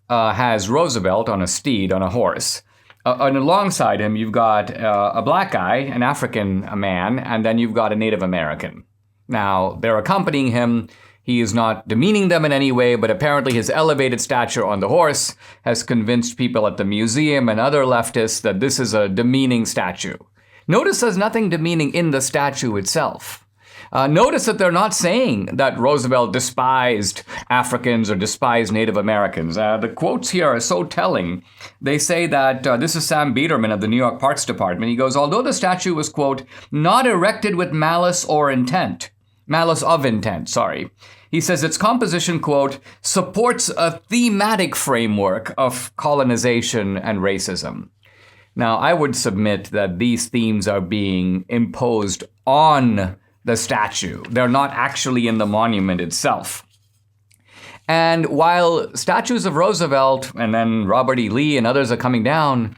has Roosevelt on a steed, on a horse. And alongside him, you've got a black guy, an African man, and then you've got a Native American. Now, they're accompanying him. He is not demeaning them in any way, but apparently his elevated stature on the horse has convinced people at the museum and other leftists that this is a demeaning statue. Notice there's nothing demeaning in the statue itself. Notice that they're not saying that Roosevelt despised Africans or despised Native Americans. The quotes here are so telling. They say that, this is Sam Biederman of the New York Parks Department. He goes, although the statue was, quote, not erected with malice of intent, he says its composition, quote, supports a thematic framework of colonization and racism. Now, I would submit that these themes are being imposed on the statue. They're not actually in the monument itself. And while statues of Roosevelt and then Robert E. Lee and others are coming down,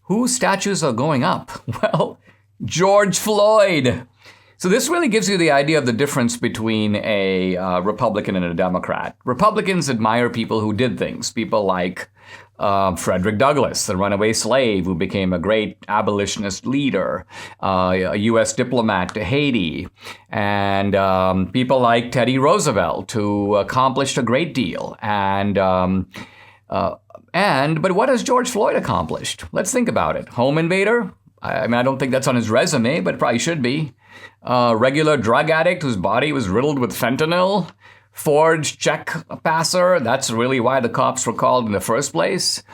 whose statues are going up? Well, George Floyd. So this really gives you the idea of the difference between a Republican and a Democrat. Republicans admire people who did things, people like Frederick Douglass, the runaway slave who became a great abolitionist leader, a U.S. diplomat to Haiti, and people like Teddy Roosevelt, who accomplished a great deal. But what has George Floyd accomplished? Let's think about it. Home invader? I mean, I don't think that's on his resume, but it probably should be. Regular drug addict whose body was riddled with fentanyl. Forged check passer. That's really why the cops were called in the first place.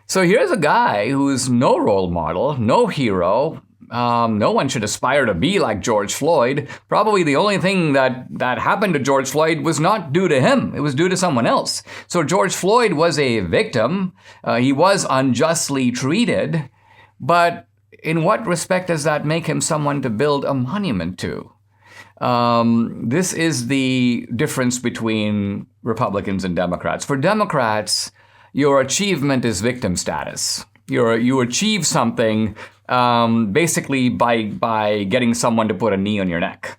So here's a guy who's no role model, no hero. No one should aspire to be like George Floyd. Probably the only thing that happened to George Floyd was not due to him. It was due to someone else. So George Floyd was a victim. He was unjustly treated. But in what respect does that make him someone to build a monument to? This is the difference between Republicans and Democrats. For Democrats, your achievement is victim status. You achieve something basically by getting someone to put a knee on your neck.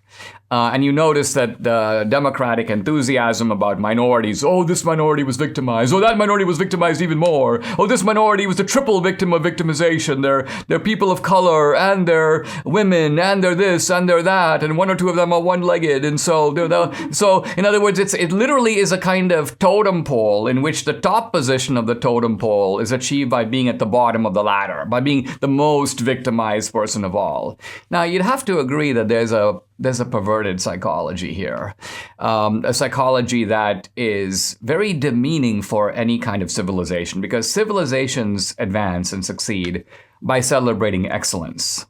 And you notice that the Democratic enthusiasm about minorities, oh, this minority was victimized, oh, that minority was victimized even more, oh, this minority was the triple victim of victimization, they're people of color, and they're women, and they're this, and they're that, and one or two of them are one-legged, and so, in other words, it literally is a kind of totem pole in which the top position of the totem pole is achieved by being at the bottom of the ladder, by being the most victimized person of all. Now, you'd have to agree that there's a perverted psychology here, a psychology that is very demeaning for any kind of civilization, because civilizations advance and succeed by celebrating excellence.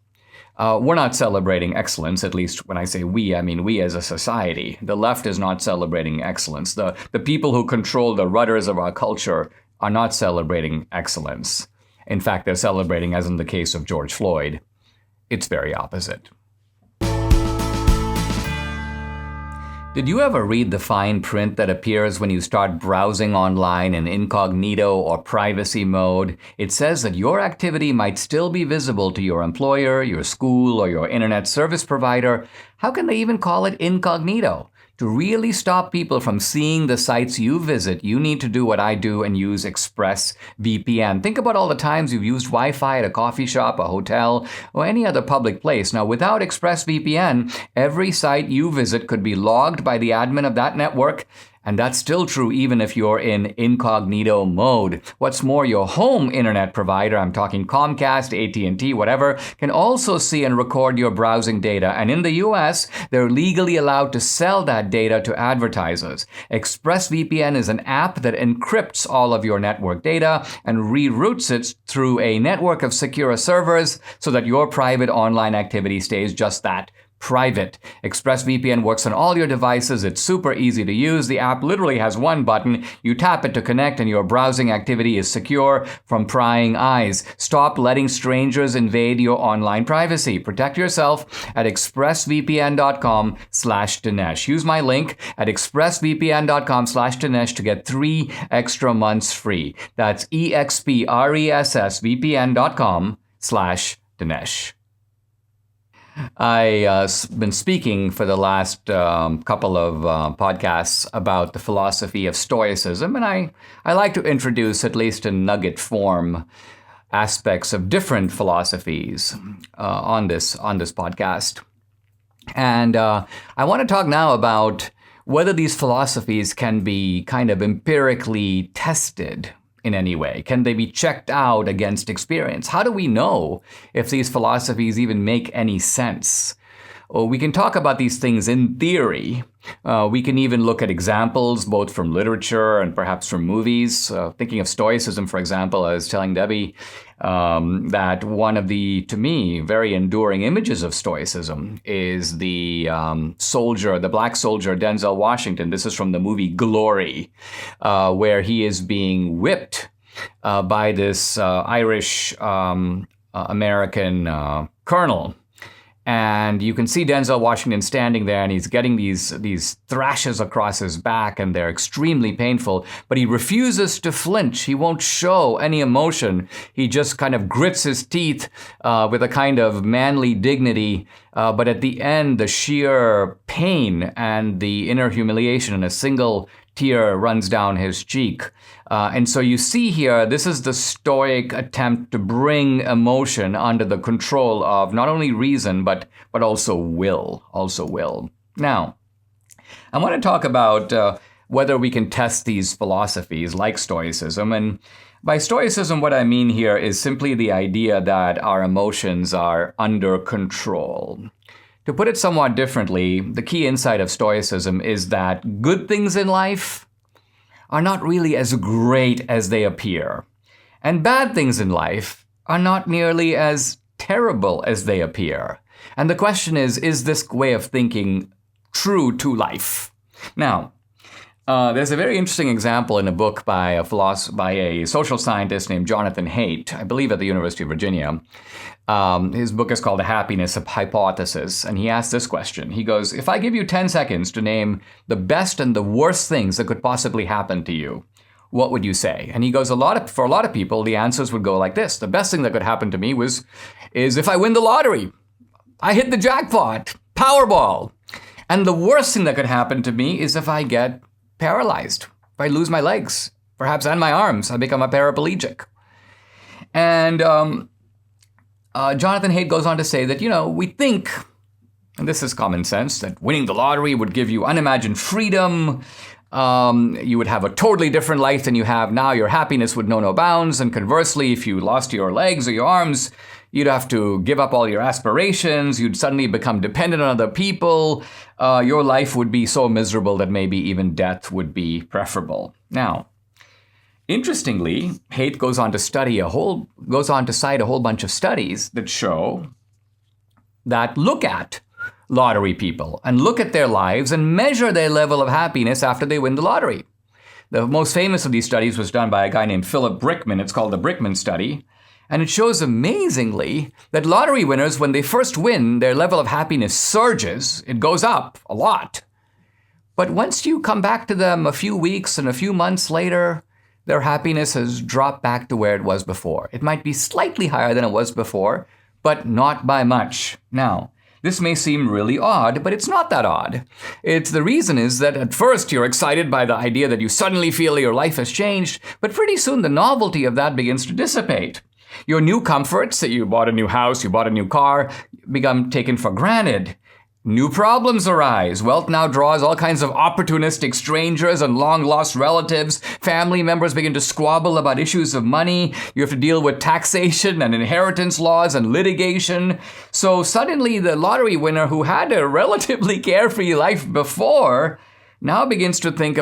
We're not celebrating excellence, at least when I say we, I mean we as a society. The left is not celebrating excellence. The people who control the rudders of our culture are not celebrating excellence. In fact, they're celebrating, as in the case of George Floyd, its very opposite. Did you ever read the fine print that appears when you start browsing online in incognito or privacy mode? It says that your activity might still be visible to your employer, your school, or your internet service provider. How can they even call it incognito? To really stop people from seeing the sites you visit, you need to do what I do and use ExpressVPN. Think about all the times you've used Wi-Fi at a coffee shop, a hotel, or any other public place. Now, without ExpressVPN, every site you visit could be logged by the admin of that network, And that's still true even if you're in incognito mode. What's more, your home internet provider, I'm talking Comcast, AT&T, whatever, can also see and record your browsing data. And in the US, they're legally allowed to sell that data to advertisers. ExpressVPN is an app that encrypts all of your network data and reroutes it through a network of secure servers so that your private online activity stays just that, private. ExpressVPN works on all your devices. It's super easy to use. The app literally has one button. You tap it to connect and your browsing activity is secure from prying eyes. Stop letting strangers invade your online privacy. Protect yourself at expressvpn.com/Dinesh. Use my link at expressvpn.com/Dinesh to get 3 extra months free. That's expressvpn.com/Dinesh. I've been speaking for the last couple of podcasts about the philosophy of Stoicism, and I like to introduce, at least in nugget form, aspects of different philosophies on this podcast. And I want to talk now about whether these philosophies can be kind of empirically tested in any way. Can they be checked out against experience? How do we know if these philosophies even make any sense? Well, we can talk about these things in theory. We can even look at examples, both from literature and perhaps from movies. Thinking of Stoicism, for example, I was telling Debbie that one of the, to me, very enduring images of Stoicism is the black soldier, Denzel Washington. This is from the movie Glory, where he is being whipped by this Irish American colonel. And you can see Denzel Washington standing there, and he's getting these thrashes across his back, and they're extremely painful. But he refuses to flinch. He won't show any emotion. He just kind of grits his teeth with a kind of manly dignity. But at the end, the sheer pain and the inner humiliation, and a single tear runs down his cheek. And so you see here, this is the Stoic attempt to bring emotion under the control of not only reason, but also will. Now, I want to talk about whether we can test these philosophies like Stoicism. And by Stoicism, what I mean here is simply the idea that our emotions are under control. To put it somewhat differently, the key insight of Stoicism is that good things in life are not really as great as they appear. And bad things in life are not nearly as terrible as they appear. And the question is this way of thinking true to life? Now, there's a very interesting example in a book by a social scientist named Jonathan Haidt, I believe at the University of Virginia. His book is called The Happiness Hypothesis, and he asks this question. He goes, if I give you 10 seconds to name the best and the worst things that could possibly happen to you, what would you say? And he goes, for a lot of people, the answers would go like this. The best thing that could happen to me is if I win the lottery. I hit the jackpot, Powerball. And the worst thing that could happen to me is if I get paralyzed, if I lose my legs, perhaps and my arms, I become a paraplegic. And Jonathan Haidt goes on to say that, we think, and this is common sense, that winning the lottery would give you unimagined freedom. You would have a totally different life than you have now. Your happiness would know no bounds. And conversely, if you lost your legs or your arms, you'd have to give up all your aspirations. You'd suddenly become dependent on other people. Your life would be so miserable that maybe even death would be preferable. Now, interestingly, Haidt goes on to cite a whole bunch of studies that show that look at lottery people and look at their lives and measure their level of happiness after they win the lottery. The most famous of these studies was done by a guy named Philip Brickman. It's called the Brickman study. And it shows amazingly that lottery winners, when they first win, their level of happiness surges. It goes up a lot. But once you come back to them a few weeks and a few months later, their happiness has dropped back to where it was before. It might be slightly higher than it was before, but not by much. Now, this may seem really odd, but it's not that odd. The reason is that at first you're excited by the idea that you suddenly feel your life has changed, but pretty soon the novelty of that begins to dissipate. Your new comforts, that you bought a new house, you bought a new car, become taken for granted. New problems arise. Wealth now draws all kinds of opportunistic strangers and long-lost relatives. Family members begin to squabble about issues of money. You have to deal with taxation and inheritance laws and litigation. So suddenly the lottery winner who had a relatively carefree life before now begins to think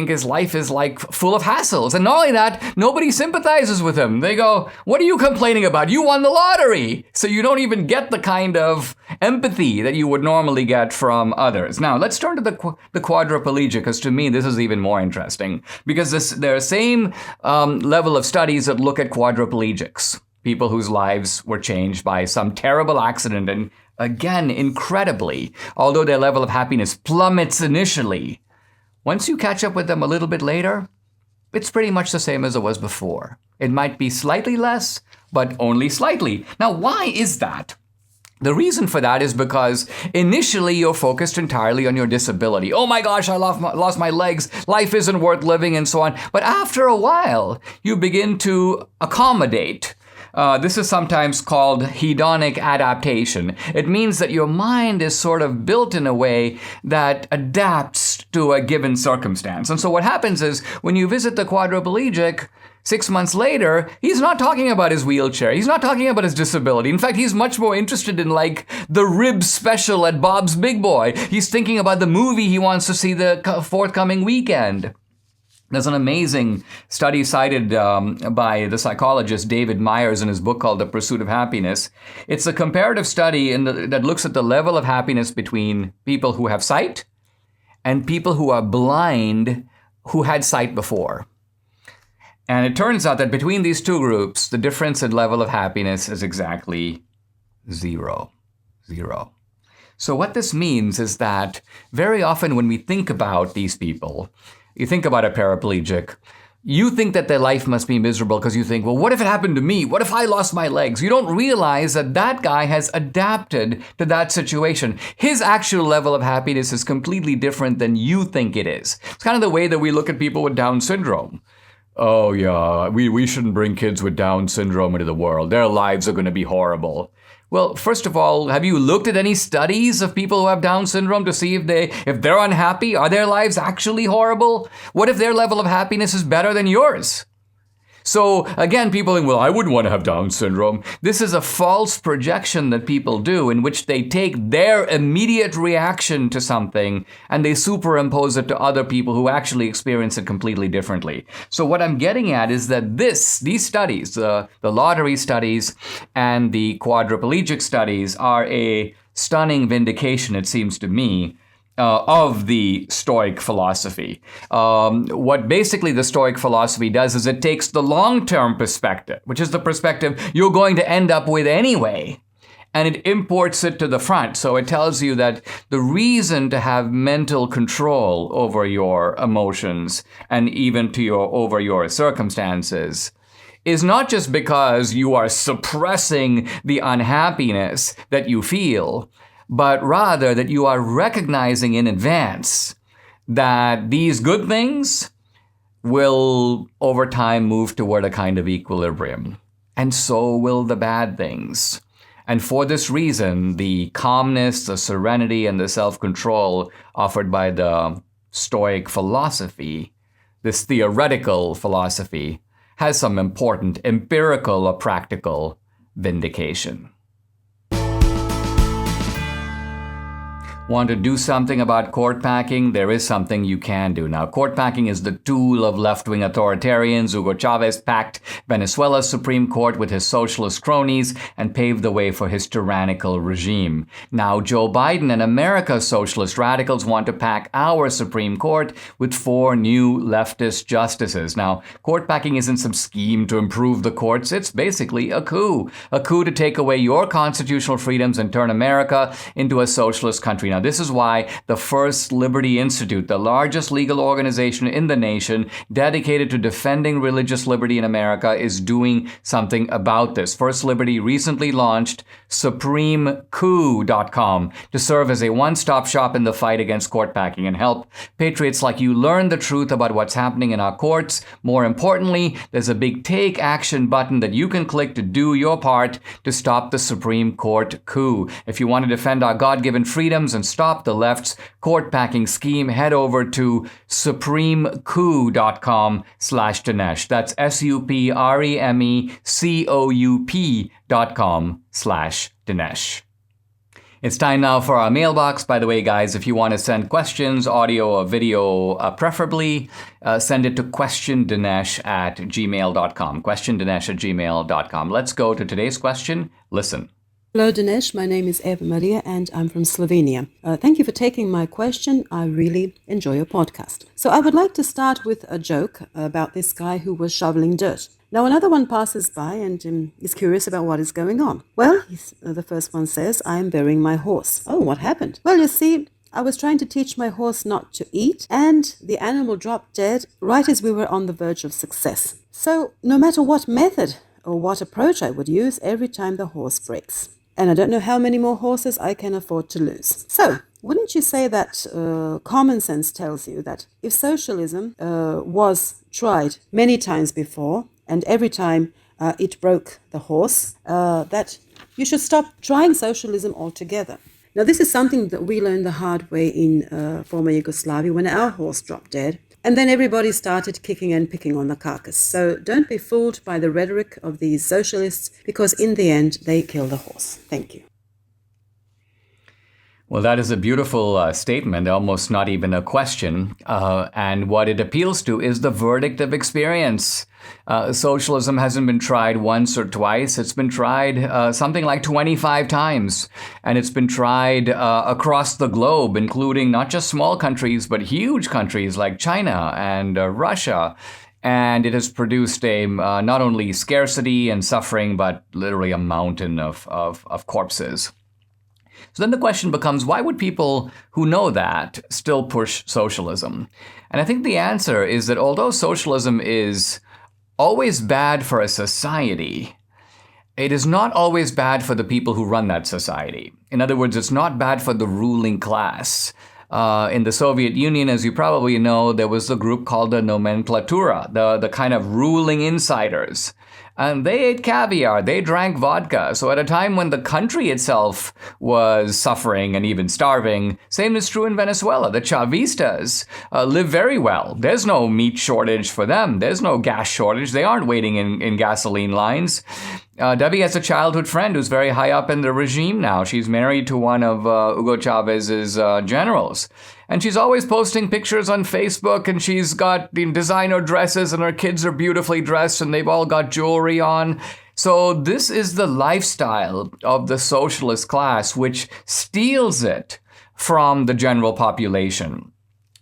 his life is like full of hassles. And not only that, nobody sympathizes with him. They go, what are you complaining about? You won the lottery. So you don't even get the kind of empathy that you would normally get from others. Now, let's turn to the quadriplegic, because to me, this is even more interesting. Because there are same level of studies that look at quadriplegics, people whose lives were changed by some terrible accident. And again, incredibly, although their level of happiness plummets initially, once you catch up with them a little bit later, it's pretty much the same as it was before. It might be slightly less, but only slightly. Now, why is that? The reason for that is because initially you're focused entirely on your disability. Oh my gosh, I lost my legs. Life isn't worth living and so on. But after a while, you begin to accommodate. This is sometimes called hedonic adaptation. It means that your mind is sort of built in a way that adapts to a given circumstance. And so what happens is when you visit the quadriplegic, 6 months later, he's not talking about his wheelchair. He's not talking about his disability. In fact, he's much more interested in like the rib special at Bob's Big Boy. He's thinking about the movie he wants to see the forthcoming weekend. There's an amazing study cited by the psychologist David Myers in his book called The Pursuit of Happiness. It's a comparative study that looks at the level of happiness between people who have sight and people who are blind who had sight before. And it turns out that between these two groups, the difference in level of happiness is exactly zero. So what this means is that very often when we think about these people, you think about a paraplegic, you think that their life must be miserable because you think, well, what if it happened to me? What if I lost my legs? You don't realize that that guy has adapted to that situation. His actual level of happiness is completely different than you think it is. It's kind of the way that we look at people with Down syndrome. Oh yeah, we shouldn't bring kids with Down syndrome into the world. Their lives are going to be horrible. Well, first of all, have you looked at any studies of people who have Down syndrome to see if they're unhappy? Are their lives actually horrible? What if their level of happiness is better than yours? So again, people think, well, I wouldn't want to have Down syndrome. This is a false projection that people do in which they take their immediate reaction to something and they superimpose it to other people who actually experience it completely differently. So what I'm getting at is that these studies, the lottery studies and the quadriplegic studies are a stunning vindication, it seems to me, of the Stoic philosophy. What basically the Stoic philosophy does is it takes the long-term perspective, which is the perspective you're going to end up with anyway, and it imports it to the front. So it tells you that the reason to have mental control over your emotions and even over your circumstances is not just because you are suppressing the unhappiness that you feel, but rather that you are recognizing in advance that these good things will over time move toward a kind of equilibrium. And so will the bad things. And for this reason, the calmness, the serenity, and the self-control offered by the Stoic philosophy, this theoretical philosophy, has some important empirical or practical vindication. Want to do something about court packing? There is something you can do. Now, court packing is the tool of left-wing authoritarians. Hugo Chavez packed Venezuela's Supreme Court with his socialist cronies and paved the way for his tyrannical regime. Now, Joe Biden and America's socialist radicals want to pack our Supreme Court with 4 new leftist justices. Now, court packing isn't some scheme to improve the courts. It's basically a coup to take away your constitutional freedoms and turn America into a socialist country. Now, Now, this is why the First Liberty Institute, the largest legal organization in the nation dedicated to defending religious liberty in America, is doing something about this. First Liberty recently launched SupremeCoop.com to serve as a one-stop shop in the fight against court packing and help patriots like you learn the truth about what's happening in our courts. More importantly, there's a big take action button that you can click to do your part to stop the Supreme Court coup. If you want to defend our God-given freedoms and stop the left's court-packing scheme, head over to SupremeCoop.com/Dinesh. That's SupremeCoup.com/Dinesh. It's time now for our mailbox. By the way, guys, if you want to send questions, audio or video, preferably, send it to questiondinesh@gmail.com. questiondinesh@gmail.com. Let's go to today's question. Listen. Hello, Dinesh. My name is Eva Maria, and I'm from Slovenia. Thank you for taking my question. I really enjoy your podcast. So I would like to start with a joke about this guy who was shoveling dirt. Now, another one passes by and is curious about what is going on. Well, the first one says, I am burying my horse. Oh, what happened? Well, you see, I was trying to teach my horse not to eat, and the animal dropped dead right as we were on the verge of success. So no matter what method or what approach I would use, every time the horse breaks. And I don't know how many more horses I can afford to lose. So, wouldn't you say that common sense tells you that if socialism was tried many times before, and every time it broke the horse, that you should stop trying socialism altogether? Now, this is something that we learned the hard way in former Yugoslavia when our horse dropped dead. And then everybody started kicking and picking on the carcass. So don't be fooled by the rhetoric of these socialists, because in the end, they kill the horse. Thank you. Well, that is a beautiful statement, almost not even a question. And what it appeals to is the verdict of experience. Socialism hasn't been tried once or twice. It's been tried something like 25 times. And it's been tried across the globe, including not just small countries, but huge countries like China and Russia. And it has produced a not only scarcity and suffering, but literally a mountain of corpses. So then the question becomes, why would people who know that still push socialism? And I think the answer is that although socialism is always bad for a society, it is not always bad for the people who run that society. In other words, it's not bad for the ruling class. In the Soviet Union, as you probably know, there was a group called the nomenklatura, the kind of ruling insiders. And they ate caviar, they drank vodka. So at a time when the country itself was suffering and even starving, same is true in Venezuela. The Chavistas live very well. There's no meat shortage for them. There's no gas shortage. They aren't waiting in gasoline lines. Debbie has a childhood friend who's very high up in the regime now. She's married to one of Hugo Chavez's generals. And she's always posting pictures on Facebook, and she's got the designer dresses, and her kids are beautifully dressed, and they've all got jewelry on. So this is the lifestyle of the socialist class, which steals it from the general population.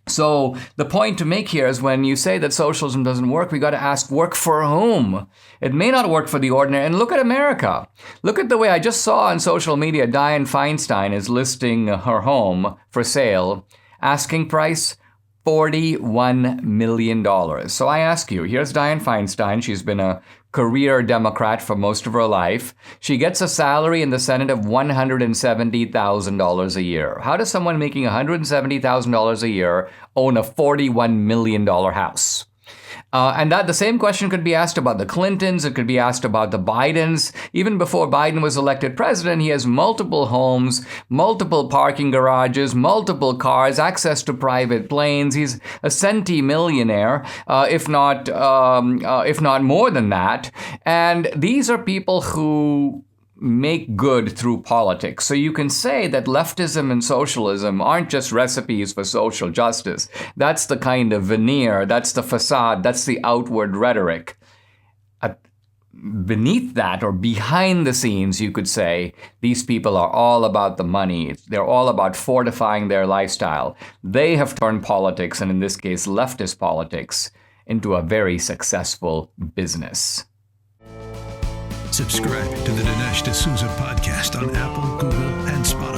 So the point to make here is when you say that socialism doesn't work, we got to ask, work for whom? It may not work for the ordinary. And look at America. Look at the way I just saw on social media, Dianne Feinstein is listing her home for sale. Asking price, $41 million. So I ask you, here's Dianne Feinstein. She's been a career Democrat for most of her life. She gets a salary in the Senate of $170,000 a year. How does someone making $170,000 a year own a $41 million house? And that the same question could be asked about the Clintons. It could be asked about the Bidens. Even before Biden was elected president, he has multiple homes, multiple parking garages, multiple cars, access to private planes. He's a centimillionaire, if not more than that. And these are people who make good through politics. So you can say that leftism and socialism aren't just recipes for social justice. That's the kind of veneer, that's the facade, that's the outward rhetoric. Beneath that, or behind the scenes, you could say, these people are all about the money. They're all about fortifying their lifestyle. They have turned politics, and in this case, leftist politics, into a very successful business. Subscribe to the Dinesh D'Souza podcast on Apple, Google, and Spotify.